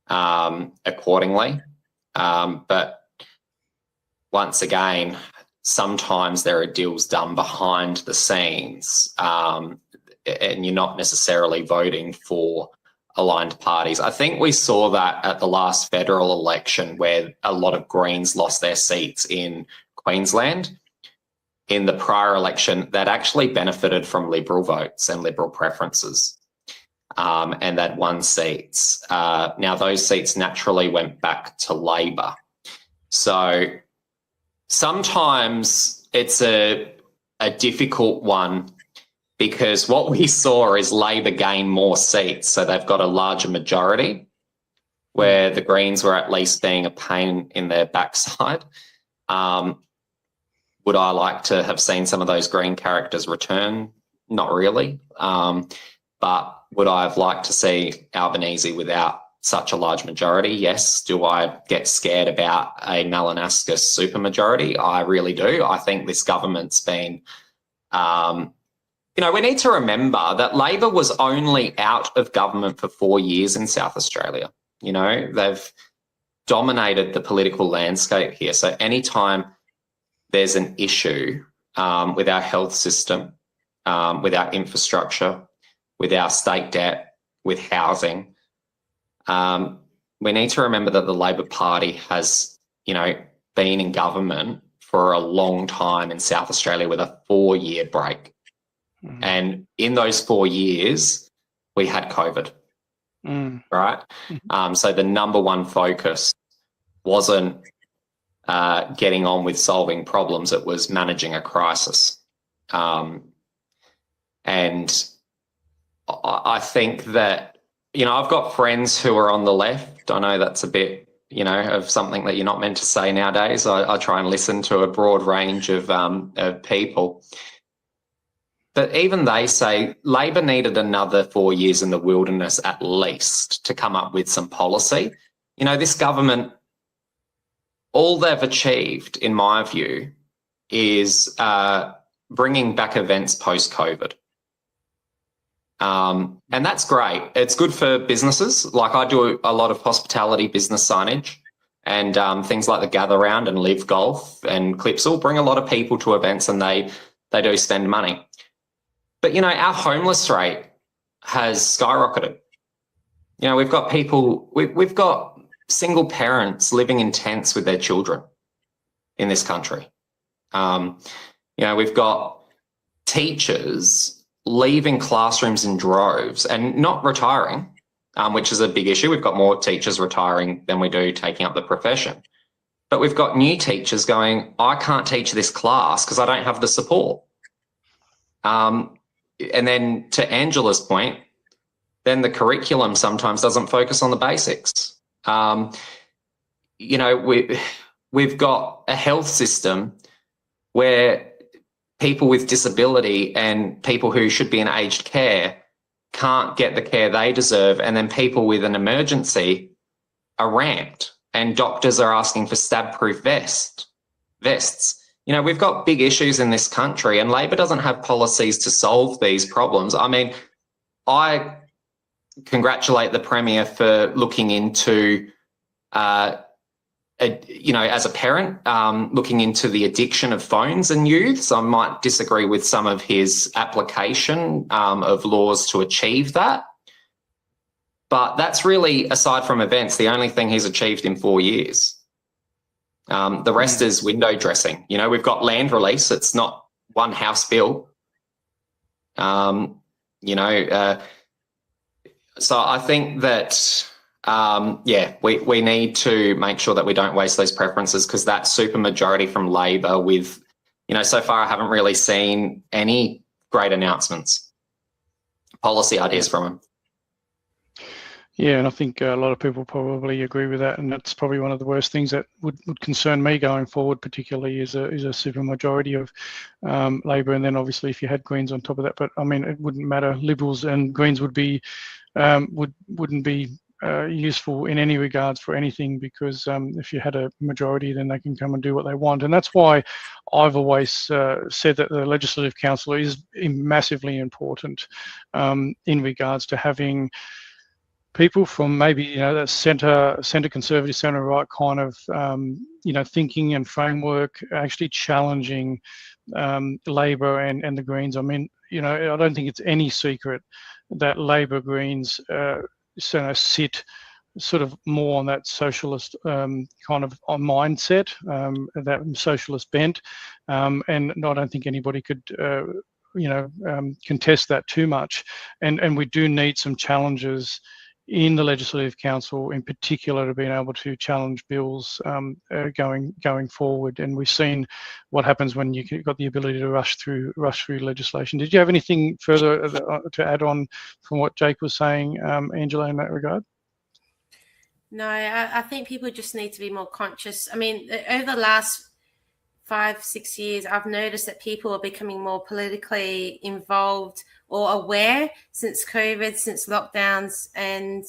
accordingly. But once again, sometimes there are deals done behind the scenes, and you're not necessarily voting for aligned parties. I think we saw that at the last federal election, where a lot of Greens lost their seats in Queensland. In the prior election, that actually benefited from Liberal votes and Liberal preferences, and that won seats. Now, those seats naturally went back to Labor. So sometimes it's a difficult one, because what we saw is Labor gain more seats, so they've got a larger majority, where the Greens were at least being a pain in their backside. Would I like to have seen some of those Green characters return? Not really. But would I have liked to see Albanese without such a large majority? Yes. Do I get scared about a Malinaskis supermajority? I really do. I think this government's been, we need to remember that Labor was only out of government for 4 years in South Australia. You know, they've dominated the political landscape here. So anytime there's an issue with our health system, with our infrastructure, with our state debt, with housing, we need to remember that the Labor Party has, been in government for a long time in South Australia with a 4-year break. Mm. And in those 4 years, we had COVID, right? Mm-hmm. So the number one focus wasn't getting on with solving problems, it was managing a crisis. And I think that, I've got friends who are on the left. I know that's a bit, of something that you're not meant to say nowadays. I try and listen to a broad range of people. But even they say Labor needed another 4 years in the wilderness at least to come up with some policy. This government, all they've achieved, in my view, is bringing back events post-COVID. And that's great. It's good for businesses. Like I do a lot of hospitality business signage, and things like the Gather Round and Live Golf and Clipsal bring a lot of people to events, and they do spend money. But, you know, our homeless rate has skyrocketed. You know, we've got people, we've got single parents living in tents with their children in this country. You know, we've got teachers leaving classrooms in droves and not retiring, which is a big issue. We've got more teachers retiring than we do taking up the profession. But we've got new teachers going, I can't teach this class because I don't have the support. And then to Angela's point, then the curriculum sometimes doesn't focus on the basics. You know, we've got a health system where people with disability and people who should be in aged care can't get the care they deserve, and then people with an emergency are ramped, and doctors are asking for stab-proof vests. You know, we've got big issues in this country, and Labor doesn't have policies to solve these problems. I mean, I congratulate the Premier for looking into, you know, as a parent, looking into the addiction of phones and youths. I might disagree with some of his application of laws to achieve that. But that's really, aside from events, the only thing he's achieved in 4 years. The rest is window dressing. You know, we've got land release. It's not one house built. You know, so I think that, yeah, we need to make sure that we don't waste those preferences, because that super majority from Labor with, you know, so far I haven't really seen any great announcements, policy ideas from him. Yeah, and I think a lot of people probably agree with that, and that's probably one of the worst things that would concern me going forward, particularly is a super majority of Labor, and then obviously if you had Greens on top of that. But I mean, it wouldn't matter. Liberals and Greens would be wouldn't be useful in any regards for anything, because if you had a majority, then they can come and do what they want. And that's why I've always said that the Legislative Council is massively important in regards to having people from maybe, you know, that centre conservative, centre right kind of, you know, thinking and framework, actually challenging Labor and the Greens. I mean, you know, I don't think it's any secret that Labor, Greens, sit sort of more on that socialist kind of mindset, that socialist bent, and I don't think anybody could, you know, contest that too much. And we do need some challenges in the Legislative Council, in particular, to being able to challenge bills going forward. And we've seen what happens when you've got the ability to rush through legislation. Did you have anything further to add on from what Jake was saying, Angela, in that regard? No, I think people just need to be more conscious. I mean, over the last 5-6 years, I've noticed that people are becoming more politically involved or aware since COVID, since lockdowns, and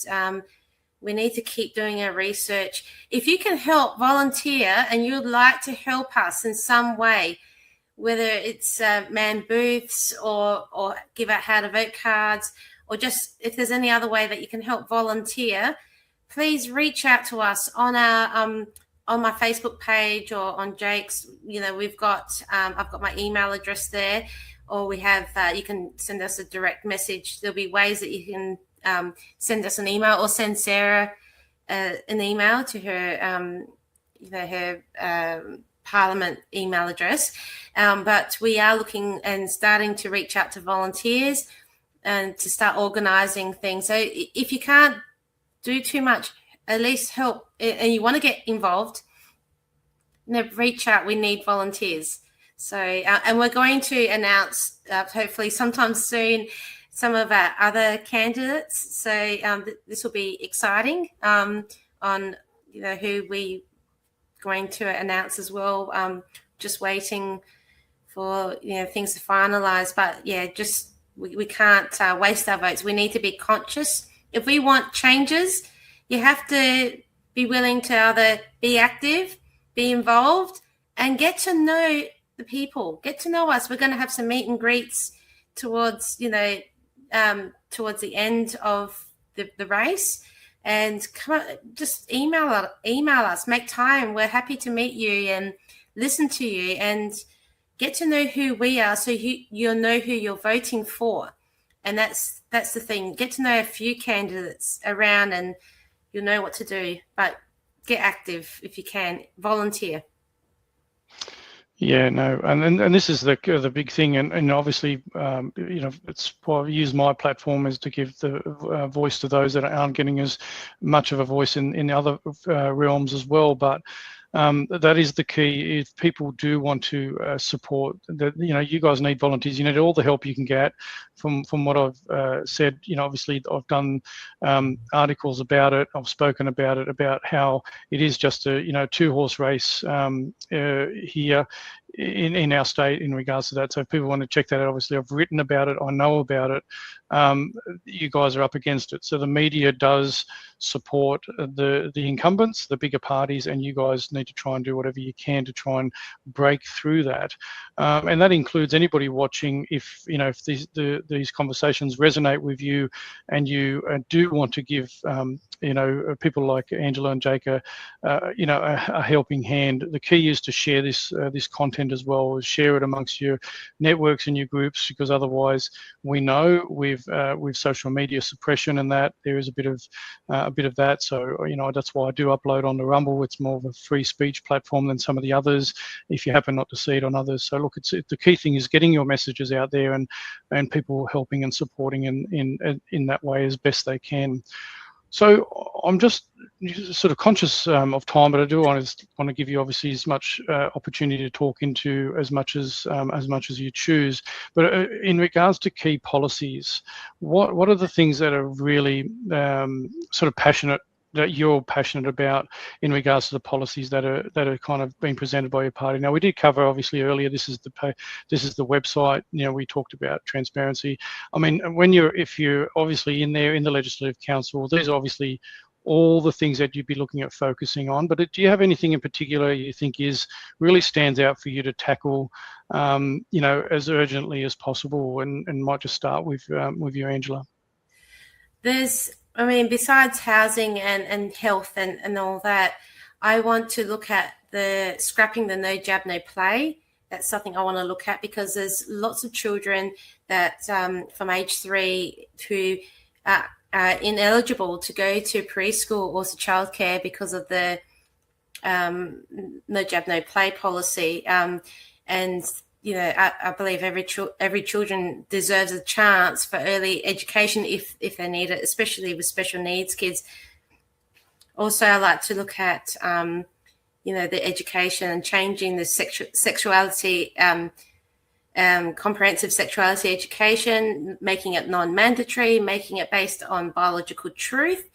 we need to keep doing our research. If you can help volunteer and you'd like to help us in some way, whether it's man booths or give out how to vote cards, or just if there's any other way that you can help volunteer, please reach out to us on our on my Facebook page or on Jake's. You know, we've got I've got my email address there, or we have you can send us a direct message. There'll be ways that you can send us an email, or send Sarah an email to her you know, her Parliament email address. But we are looking and starting to reach out to volunteers and to start organising things. So if you can't do too much, at least help, and you want to get involved, you know, reach out. We need volunteers. So, and we're going to announce, hopefully sometime soon, some of our other candidates. So this will be exciting on, you know, who we going to announce as well. Just waiting for, you know, things to finalise. But yeah, just we can't waste our votes. We need to be conscious. If we want changes, you have to be willing to either be active, be involved, and get to know the people, get to know us. We're going to have some meet and greets towards, you know, towards the end of the race, and come on, just email us, make time. We're happy to meet you and listen to you and get to know who we are, so you'll know who you're voting for. And that's the thing. Get to know a few candidates around and you'll know what to do. But get active if you can. Volunteer. Yeah, no, and this is the big thing, and obviously, it's why I use my platform is to give the voice to those that aren't getting as much of a voice in other realms as well. But that is the key. If people do want to support, that, you guys need volunteers. You need all the help you can get. From what I've said, obviously I've done articles about it. I've spoken about it, about how it is just a 2-horse race here in our state in regards to that. So if people want to check that out, obviously I've written about it, I know about it. You guys are up against it. So the media does support the incumbents, the bigger parties, and you guys need to try and do whatever you can to try and break through that. And that includes anybody watching. If these conversations resonate with you, and you do want to give people like Angela and Jake a helping hand, the key is to share this content as well. Share it amongst your networks and your groups, because otherwise, we know with social media suppression and that there is a bit of that. So that's why I do upload on the Rumble. It's more of a free speech platform than some of the others, if you happen not to see it on others. So look, the key thing is getting your messages out there and people helping and supporting in that way as best they can. So I'm just sort of conscious of time, but I do want to give you obviously as much opportunity to talk into as much as you choose. But in regards to key policies, what are the things that are really sort of that you're passionate about in regards to the policies that are kind of being presented by your party? Now, we did cover obviously earlier. This is the website. We talked about transparency. I mean, if you're obviously in there in the Legislative Council, there's obviously all the things that you'd be looking at focusing on. But do you have anything in particular you think really stands out for you to tackle, as urgently as possible? And might just start with you, Angela. Besides housing and health and all that, I want to look at the scrapping the no jab, no play. That's something I want to look at, because there's lots of children that from age 3 who are ineligible to go to preschool or to childcare because of the no jab, no play policy. I believe every children deserves a chance for early education if they need it, especially with special needs kids. Also, I like to look at, the education and changing the sexuality, comprehensive sexuality education, making it non-mandatory, making it based on biological truth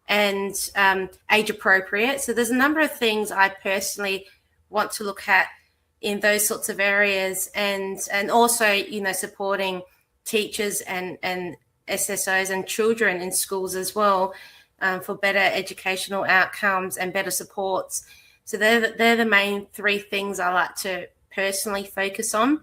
and age appropriate. So there's a number of things I personally want to look at in those sorts of areas, and also supporting teachers and SSOs and children in schools as well, for better educational outcomes and better supports. So they're the main 3 things I like to personally focus on.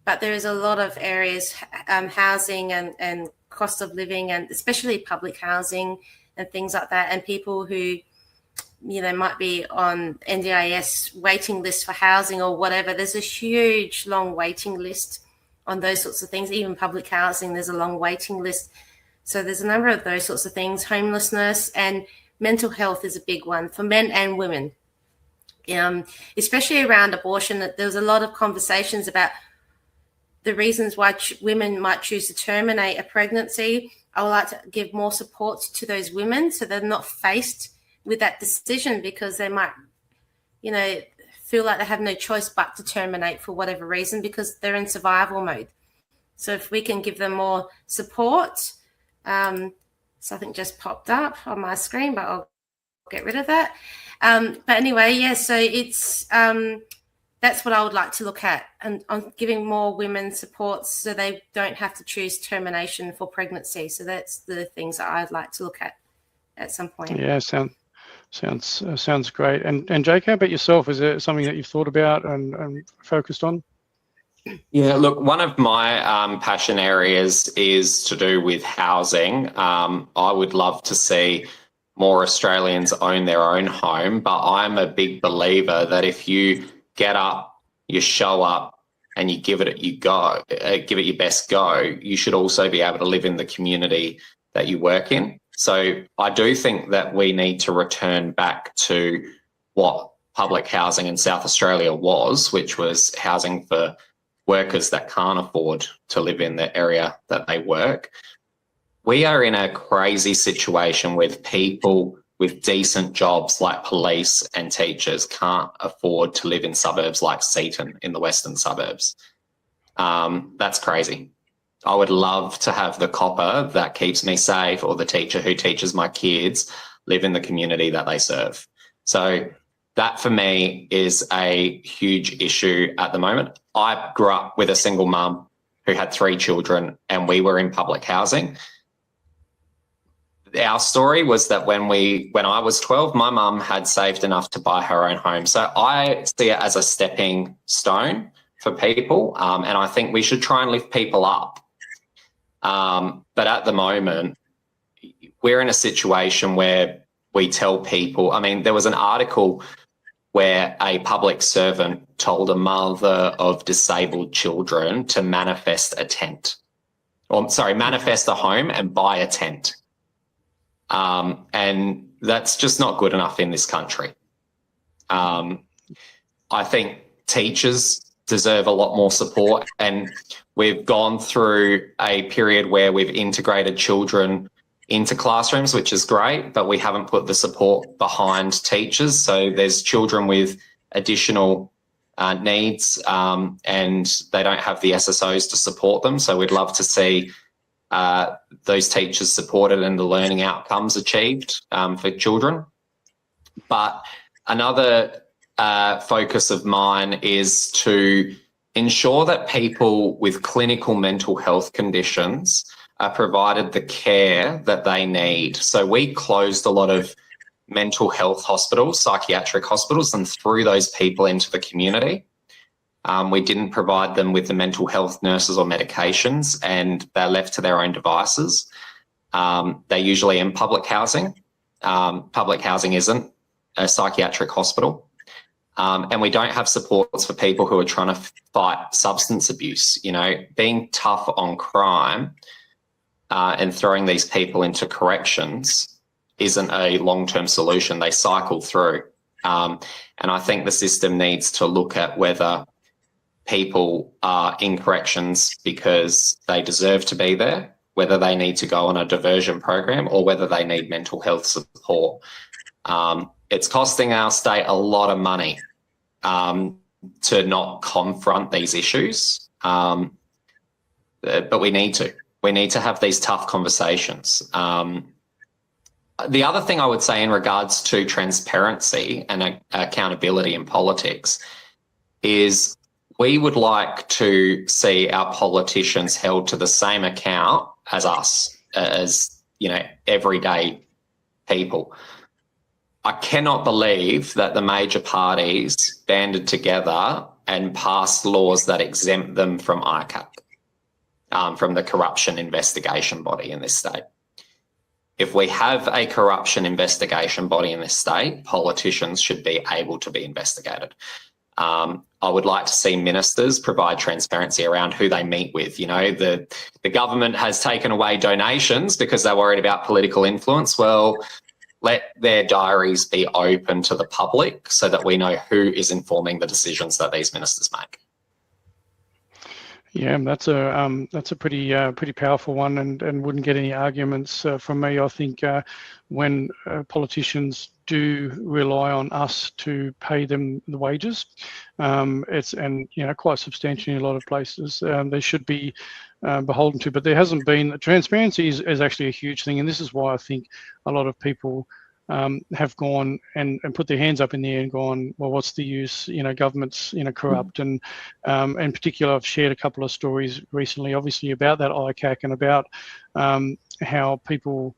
But there is a lot of areas, housing and cost of living, and especially public housing and things like that, and people who might be on NDIS waiting list for housing or whatever. There's a huge long waiting list on those sorts of things. Even public housing, there's a long waiting list. So there's a number of those sorts of things. Homelessness and mental health is a big one for men and women, especially around abortion. That there was a lot of conversations about the reasons why women might choose to terminate a pregnancy. I would like to give more support to those women so they're not faced with that decision, because they might, feel like they have no choice but to terminate for whatever reason, because they're in survival mode. So if we can give them more support, something just popped up on my screen, but I'll get rid of that. But anyway, yeah, so it's that's what I would like to look at, and on giving more women support so they don't have to choose termination for pregnancy. So that's the things that I'd like to look at some point. Yeah, sounds great. And Jake, how about yourself? Is there something that you've thought about and focused on? Yeah, look, one of my passion areas is to do with housing. I would love to see more Australians own their own home, but I'm a big believer that if you get up, you show up, and you give it your best go, you should also be able to live in the community that you work in. So I do think that we need to return back to what public housing in South Australia was, which was housing for workers that can't afford to live in the area that they work. We are in a crazy situation with people with decent jobs like police and teachers can't afford to live in suburbs like Seaton in the western suburbs. That's crazy. I would love to have the copper that keeps me safe or the teacher who teaches my kids live in the community that they serve. So that for me is a huge issue at the moment. I grew up with a single mum who had 3 children and we were in public housing. Our story was that when I was 12, my mum had saved enough to buy her own home. So I see it as a stepping stone for people, and I think we should try and lift people up. But at the moment, we're in a situation where we tell people, I mean, there was an article where a public servant told a mother of disabled children to manifest a home and buy a tent. And that's just not good enough in this country. I think teachers deserve a lot more support, and we've gone through a period where we've integrated children into classrooms, which is great, but we haven't put the support behind teachers. So there's children with additional needs, and they don't have the SSOs to support them. So we'd love to see those teachers supported and the learning outcomes achieved for children. But another focus of mine is to ensure that people with clinical mental health conditions are provided the care that they need. So we closed a lot of mental health hospitals, psychiatric hospitals, and threw those people into the community. We didn't provide them with the mental health nurses or medications, and they're left to their own devices. They're usually in public housing. Public housing isn't a psychiatric hospital. And we don't have supports for people who are trying to fight substance abuse. You know, being tough on crime and throwing these people into corrections isn't a long-term solution. They cycle through. And I think the system needs to look at whether people are in corrections because they deserve to be there, whether they need to go on a diversion program, or whether they need mental health support. It's costing our state a lot of money to not confront these issues, but we need to. We need to have these tough conversations. The other thing I would say in regards to transparency and accountability in politics is we would like to see our politicians held to the same account as us, as, you know, everyday people. I cannot believe that the major parties banded together and passed laws that exempt them from ICAC, from the corruption investigation body in this state. If we have a corruption investigation body in this state, politicians should be able to be investigated. I would like to see ministers provide transparency around who they meet with. You know, the government has taken away donations because they're worried about political influence. Well, let their diaries be open to the public so that we know who is informing the decisions that these ministers make. Yeah, that's a pretty powerful one, and wouldn't get any arguments from me. I think when politicians do rely on us to pay them the wages, and quite substantially in a lot of places, they should be beholden to. But there hasn't been transparency is actually a huge thing, and this is why I think a lot of people have gone and put their hands up in the air and gone, well, what's the use? You know, government's corrupt, and in particular, I've shared a couple of stories recently, obviously about that ICAC and about how people,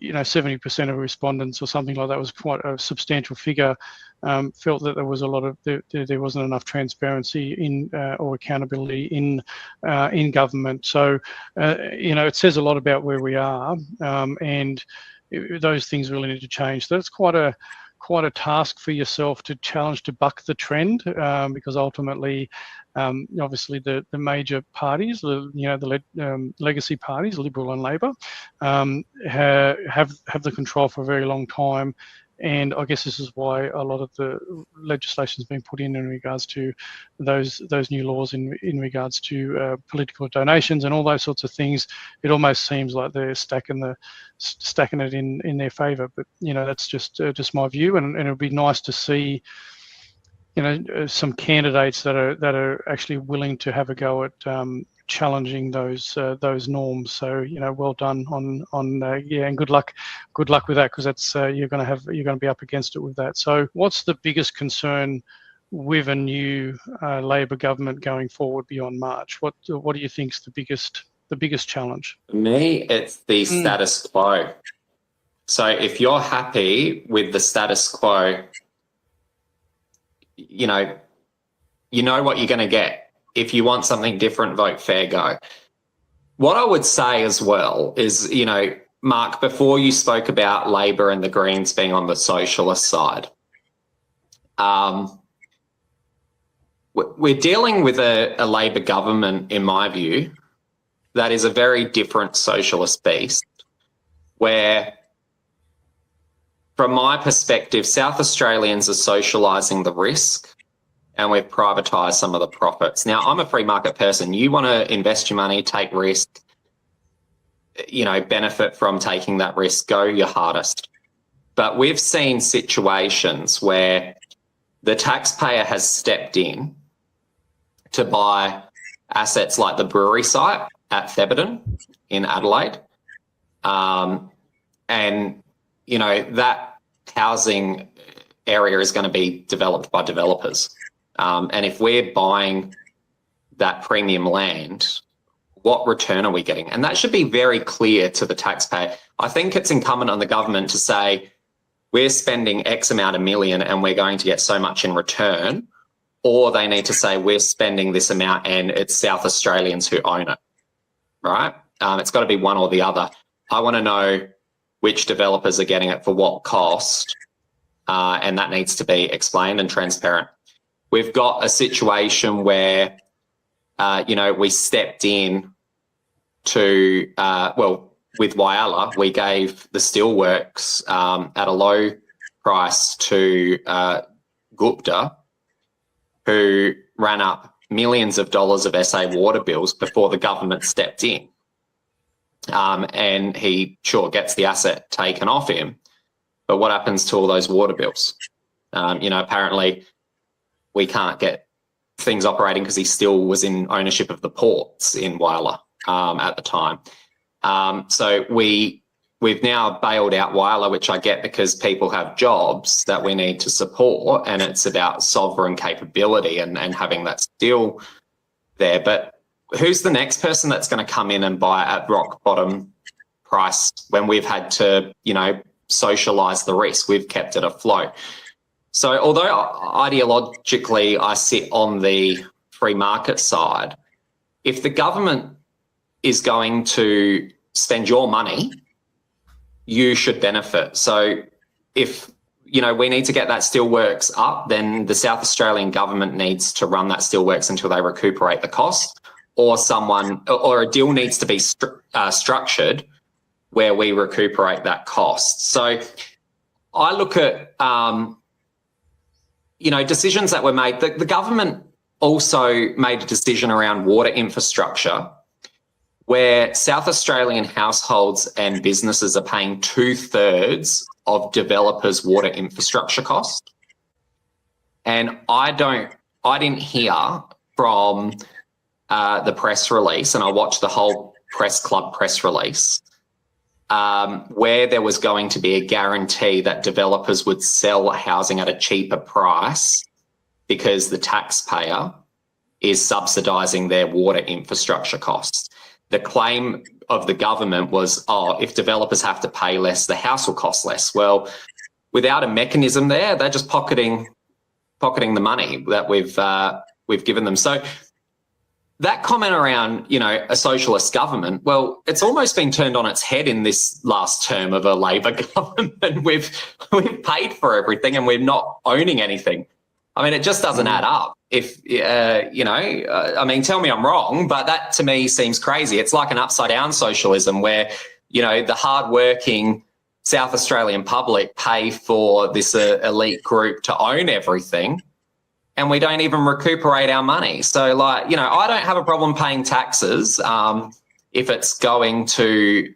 70% of respondents or something like that was quite a substantial figure, felt that there was a lot of there wasn't enough transparency in or accountability in government. So it says a lot about where we are, and those things really need to change. So it's quite a task for yourself to challenge, to buck the trend, because ultimately, obviously the major parties, the legacy parties, Liberal and Labor, have the control for a very long time. And I guess this is why a lot of the legislation has been put in regards to those new laws in regards to political donations and all those sorts of things. It almost seems like they're stacking it in their favour. But that's just my view, and it would be nice to see some candidates that are actually willing to have a go at challenging those norms. So well done on and good luck with that, because that's you're going to be up against it with that. So what's the biggest concern with a new Labor government going forward beyond March? What do you think's the biggest challenge? For me, it's the status quo. So if you're happy with the status quo, you know what you're going to get. If you want something different, vote fair go. What I would say as well is, Mark, before you spoke about Labor and the Greens being on the socialist side, we're dealing with a Labor government, in my view, that is a very different socialist beast, where, from my perspective, South Australians are socialising the risk, and we've privatised some of the profits. Now, I'm a free market person. You want to invest your money, take risk, benefit from taking that risk, go your hardest. But we've seen situations where the taxpayer has stepped in to buy assets like the brewery site at Thebarton in Adelaide. That housing area is going to be developed by developers. And if we're buying that premium land, what return are we getting? And that should be very clear to the taxpayer. I think it's incumbent on the government to say, we're spending X amount of million and we're going to get so much in return, or they need to say, we're spending this amount and it's South Australians who own it, right? It's got to be one or the other. I want to know which developers are getting it for what cost, and that needs to be explained and transparent. We've got a situation where, we stepped in to, with Whyalla, we gave the steelworks at a low price to Gupta, who ran up millions of dollars of SA water bills before the government stepped in. And he sure gets the asset taken off him. But what happens to all those water bills? Apparently we can't get things operating because he still was in ownership of the ports in Whyalla at the time. So we've now bailed out Whyalla, which I get because people have jobs that we need to support, and it's about sovereign capability and having that steel there. But who's the next person that's going to come in and buy at rock bottom price when we've had to, socialise the risk? We've kept it afloat. So although ideologically I sit on the free market side, if the government is going to spend your money, you should benefit. So if, we need to get that steelworks up, then the South Australian government needs to run that steelworks until they recuperate the cost, or a deal needs to be structured where we recuperate that cost. So I look at, decisions that were made. The government also made a decision around water infrastructure, where South Australian households and businesses are paying 2/3 of developers' water infrastructure cost. And I didn't hear from the press release, and I watched the whole press club press release, where there was going to be a guarantee that developers would sell housing at a cheaper price because the taxpayer is subsidising their water infrastructure costs. The claim of the government was, if developers have to pay less, the house will cost less. Well, without a mechanism there, they're just pocketing the money that we've given them. So that comment around, a socialist government, well, it's almost been turned on its head in this last term of a Labor government. We've paid for everything and we're not owning anything. I mean, it just doesn't add up. If, I mean, tell me I'm wrong, but that to me seems crazy. It's like an upside down socialism where, the hardworking South Australian public pay for this elite group to own everything, and we don't even recuperate our money. So, I don't have a problem paying taxes if it's going to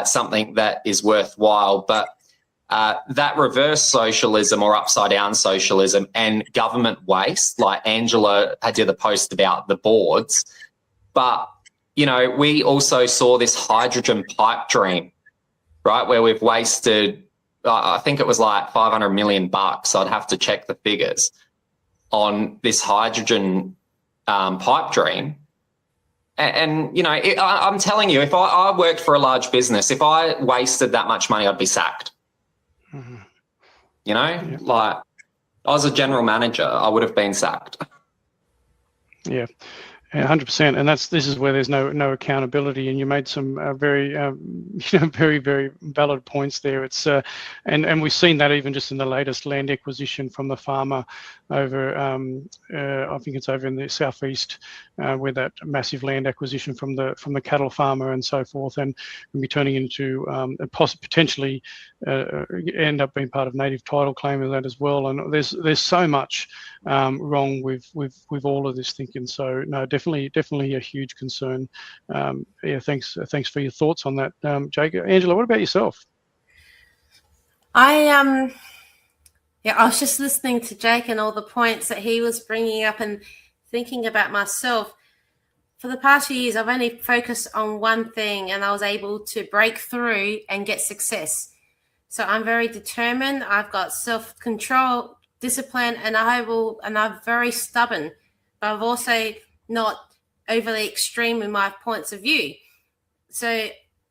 something that is worthwhile. But that reverse socialism or upside down socialism and government waste, like Angela did a post about the boards, but, we also saw this hydrogen pipe dream, right, where we've wasted, I think it was like $500 million. I'd have to check the figures on this hydrogen pipe dream. And I'm telling you, if I worked for a large business, if I wasted that much money, I'd be sacked. Mm-hmm. Like I was a general manager, I would have been sacked. Yeah. 100%, and this is where there's no accountability. And you made some very very, very valid points there. It's and we've seen that even just in the latest land acquisition from the farmer over I think it's over in the southeast, where that massive land acquisition from the cattle farmer and so forth, and can be turning into potentially end up being part of native title claim of that as well. And there's so much wrong with all of this thinking. So no, definitely a huge concern. Thanks for your thoughts on that, Jake. Angela, what about yourself? I was just listening to Jake and all the points that he was bringing up and thinking about myself. For the past few years, I've only focused on one thing, and I was able to break through and get success. So I'm very determined. I've got self-control, discipline, and I'm very stubborn, but I've also not overly extreme in my points of view. So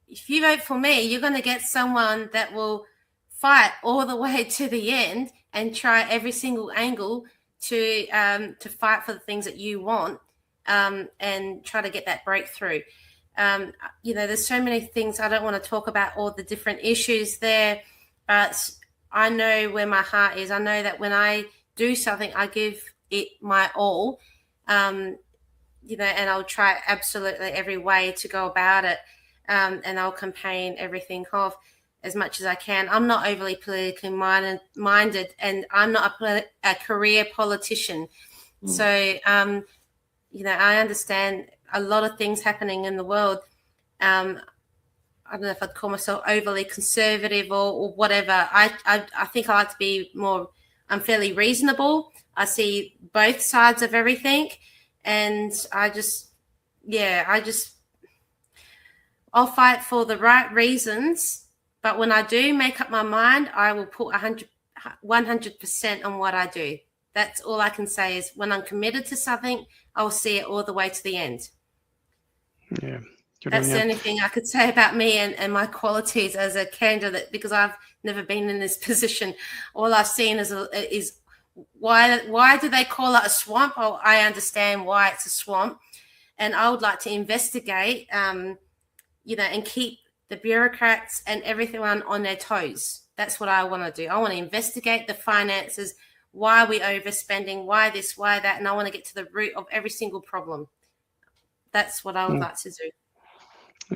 if you vote for me, you're going to get someone that will fight all the way to the end and try every single angle to fight for the things that you want, and try to get that breakthrough. There's so many things. I don't want to talk about all the different issues there, but I know where my heart is. I know that when I do something, I give it my all, and I'll try absolutely every way to go about it, and I'll campaign everything off as much as I can. I'm not overly politically minded, and I'm not a career politician. So, I understand a lot of things happening in the world. I don't know if I'd call myself overly conservative or whatever. I think I like to be more, I'm fairly reasonable. I see both sides of everything. And I'll fight for the right reasons. But when I do make up my mind, I will put 100% on what I do. That's all I can say is when I'm committed to something, I will see it all the way to the end. Yeah. That's the only thing I could say about me and my qualities as a candidate, because I've never been in this position. All I've seen is why do they call it a swamp? Well, I understand why it's a swamp, and I would like to investigate, and keep the bureaucrats and everyone on their toes. That's what I want to do. I want to investigate the finances, why are we overspending, why this, why that, and I want to get to the root of every single problem. That's what I would like to do.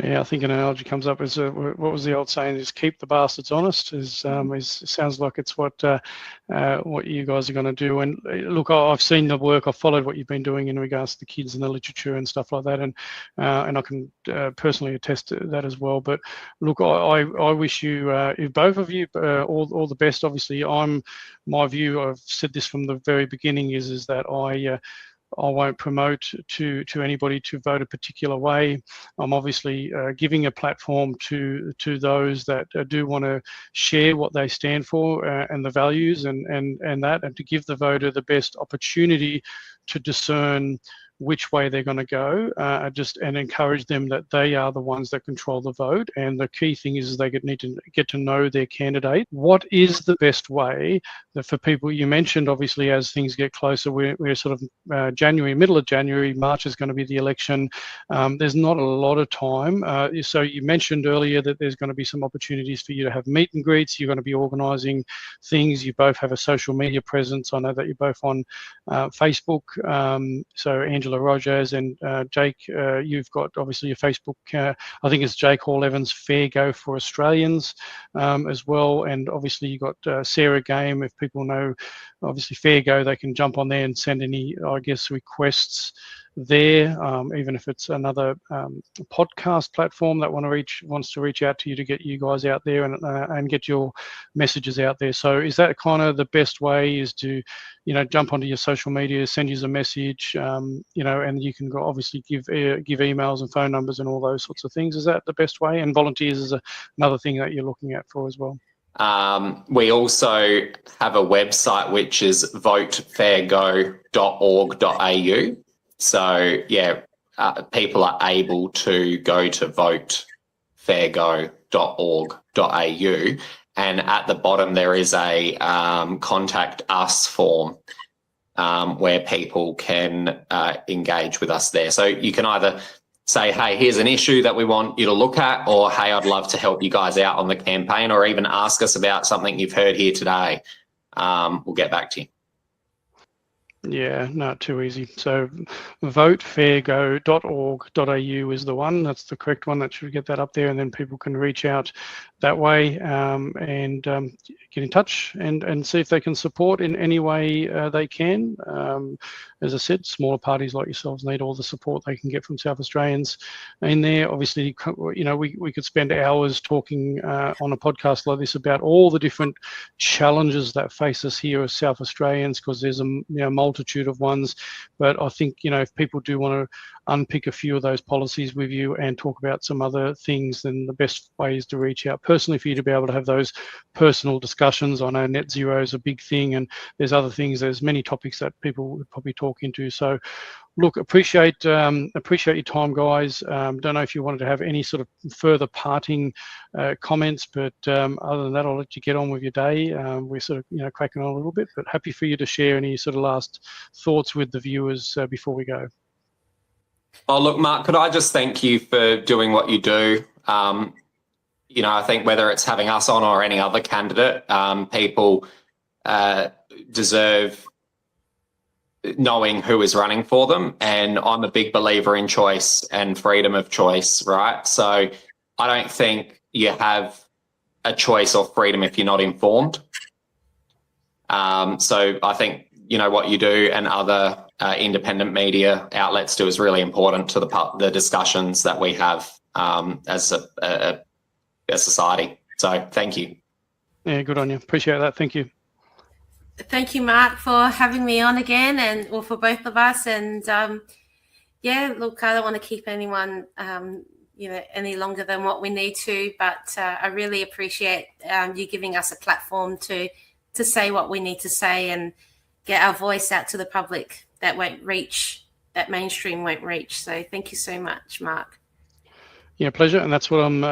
Yeah, I think an analogy comes up as what was the old saying? Is keep the bastards honest. Sounds like it's what you guys are going to do. And look, I've seen the work. I've followed what you've been doing in regards to the kids and the literature and stuff like that, and I can personally attest to that as well. But look, I wish you, both of you, all the best. Obviously, my view. I've said this from the very beginning is that I won't promote to anybody to vote a particular way. I'm obviously giving a platform to those that do want to share what they stand for and the values and to give the voter the best opportunity to discern which way they're going to go, and encourage them that they are the ones that control the vote. And the key thing is they need to get to know their candidate. What is the best way that for people? You mentioned obviously as things get closer, we're sort of January, middle of January, March is going to be the election. There's not a lot of time. So you mentioned earlier that there's going to be some opportunities for you to have meet and greets. You're going to be organising things. You both have a social media presence. I know that you're both on Facebook. So Angela Rojas and Jake, you've got obviously your Facebook. I think it's Jake Hall Evans Fair Go for Australians as well. And obviously you've got Sarah Game. If people know, obviously Fair Go, they can jump on there and send any, I guess, requests there, even if it's another podcast platform that wants to reach out to you to get you guys out there and get your messages out there. So is that kind of the best way, is to, jump onto your social media, send you a message, and you can obviously give emails and phone numbers and all those sorts of things. Is that the best way? And volunteers is another thing that you're looking at for as well. We also have a website which is votefairgo.org.au. So yeah, people are able to go to votefairgo.org.au, and at the bottom there is a contact us form where people can engage with us there. So you can either say, hey, here's an issue that we want you to look at, or hey, I'd love to help you guys out on the campaign, or even ask us about something you've heard here today. We'll get back to you. Yeah, not too easy. So votefairgo.org.au is the one. That's the correct one. That should get that up there, and then people can reach out that way and get in touch and see if they can support in any way they can. As I said, smaller parties like yourselves need all the support they can get from South Australians in there. Obviously, we could spend hours talking on a podcast like this about all the different challenges that face us here as South Australians, because there's a multitude of ones. But I think, if people do want to unpick a few of those policies with you and talk about some other things, then the best way is to reach out personally for you to be able to have those personal discussions. I know net zero is a big thing, and there's other things. There's many topics that people would probably talk into. So look, appreciate your time, guys. Don't know if you wanted to have any sort of further parting comments, but other than that, I'll let you get on with your day. We're sort of cracking on a little bit, but happy for you to share any sort of last thoughts with the viewers before we go. Oh, look, Mark, could I just thank you for doing what you do? I think whether it's having us on or any other candidate, people deserve knowing who is running for them. And I'm a big believer in choice and freedom of choice, right? So I don't think you have a choice or freedom if you're not informed. So I think, what you do and other independent media outlets do is really important to the discussions that we have as a society. So thank you. Yeah, good on you. Appreciate that. Thank you. Thank you, Mark, for having me on again, and for both of us. And look, I don't want to keep anyone, any longer than what we need to. But I really appreciate you giving us a platform to say what we need to say and get our voice out to the public that mainstream won't reach. So thank you so much, Mark. Yeah, pleasure, and that's what I'm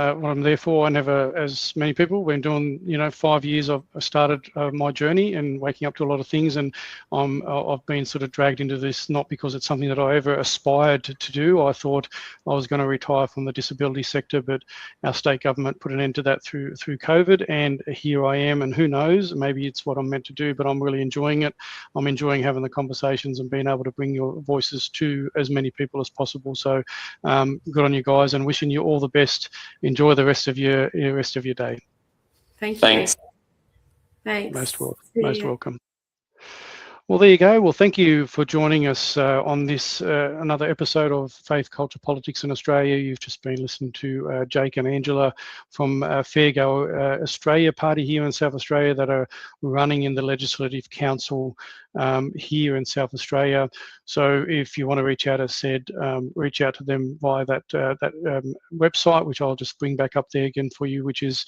there for. I never, as many people, been doing 5 years. I've started my journey and waking up to a lot of things, and I've been sort of dragged into this not because it's something that I ever aspired to do. I thought I was going to retire from the disability sector, but our state government put an end to that through COVID, and here I am. And who knows, maybe it's what I'm meant to do. But I'm really enjoying it. I'm enjoying having the conversations and being able to bring your voices to as many people as possible. So good on you guys, and wishing you all the best. Enjoy the rest of your day. Thank you. Thanks. Most welcome. Well, there you go. Well, thank you for joining us on this another episode of Faith, Culture, Politics in Australia. You've just been listening to Jake and Angela from Fair Go Australia Party here in South Australia that are running in the Legislative Council here in South Australia. So if you want to reach out, as said, reach out to them via that website, which I'll just bring back up there again for you, which is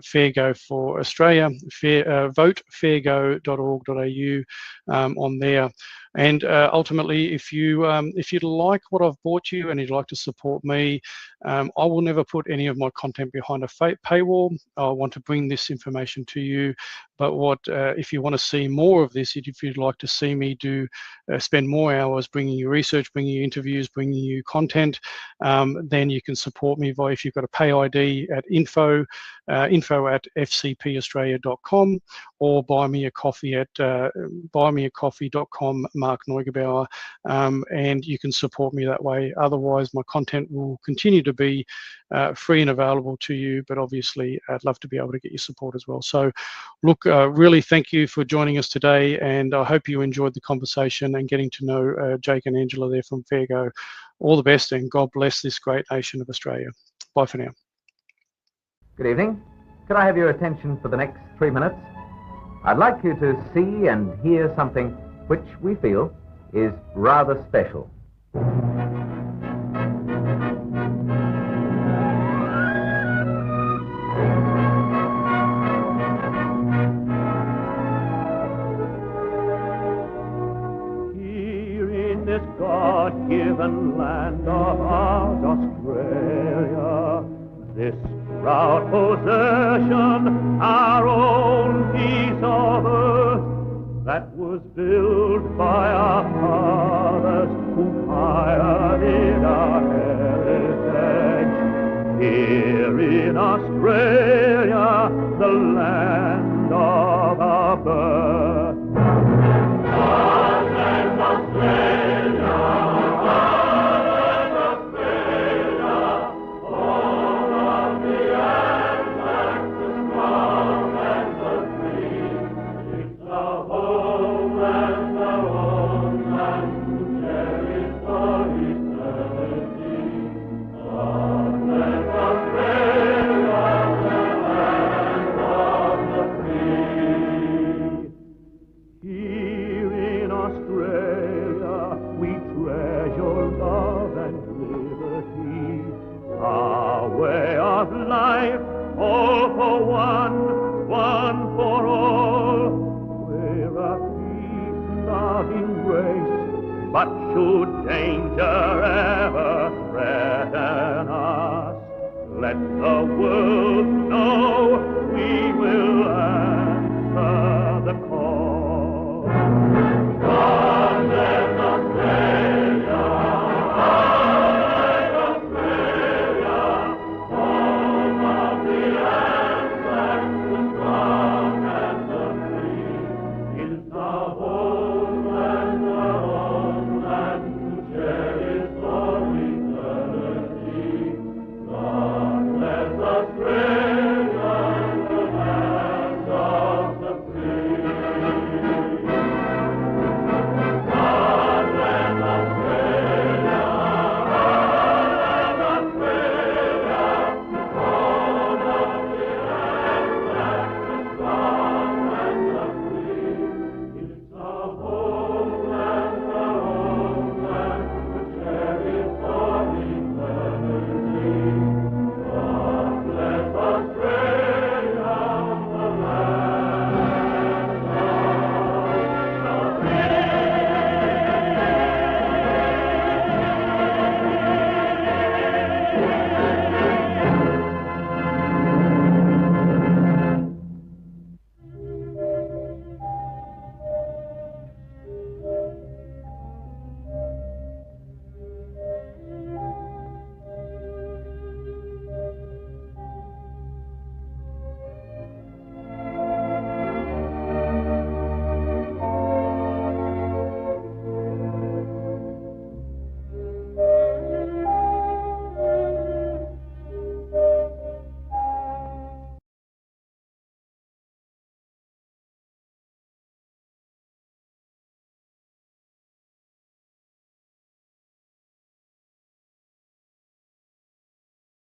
Fair Go for Australia, votefairgo.org.au on there. And ultimately, if you'd like what I've brought you and you'd like to support me, I will never put any of my content behind a paywall. I want to bring this information to you. But if you want to see more of this, if you'd like to see me spend more hours bringing you research, bringing you interviews, bringing you content, then you can support me if you've got a pay ID at info@fcpaustralia.com, or buy me a coffee at buymeacoffee.com, Mark Neugebauer, and you can support me that way. Otherwise, my content will continue to be free and available to you, but obviously I'd love to be able to get your support as well. So look, really thank you for joining us today, and I hope you enjoyed the conversation and getting to know Jake and Angela there from Fairgo. All the best, and God bless this great nation of Australia. Bye for now. Good evening. Could I have your attention for the next 3 minutes? I'd like you to see and hear something which we feel is rather special. Here in this God-given land of ours, Australia, this proud possession, our own piece of earth, that was built by our fathers who pioneered our heritage. Here in Australia, the land of our birth. God bless Australia, God bless Australia, all of the Anzacs, the strong and the free. It's the home and the homeland to cherish for eternity. God bless Australia, the land of the free. Here in Australia, we treasure love and liberty. Our way of life, all for one, one for all. We're a peace-loving race, but should danger ever threaten us, let the world know we will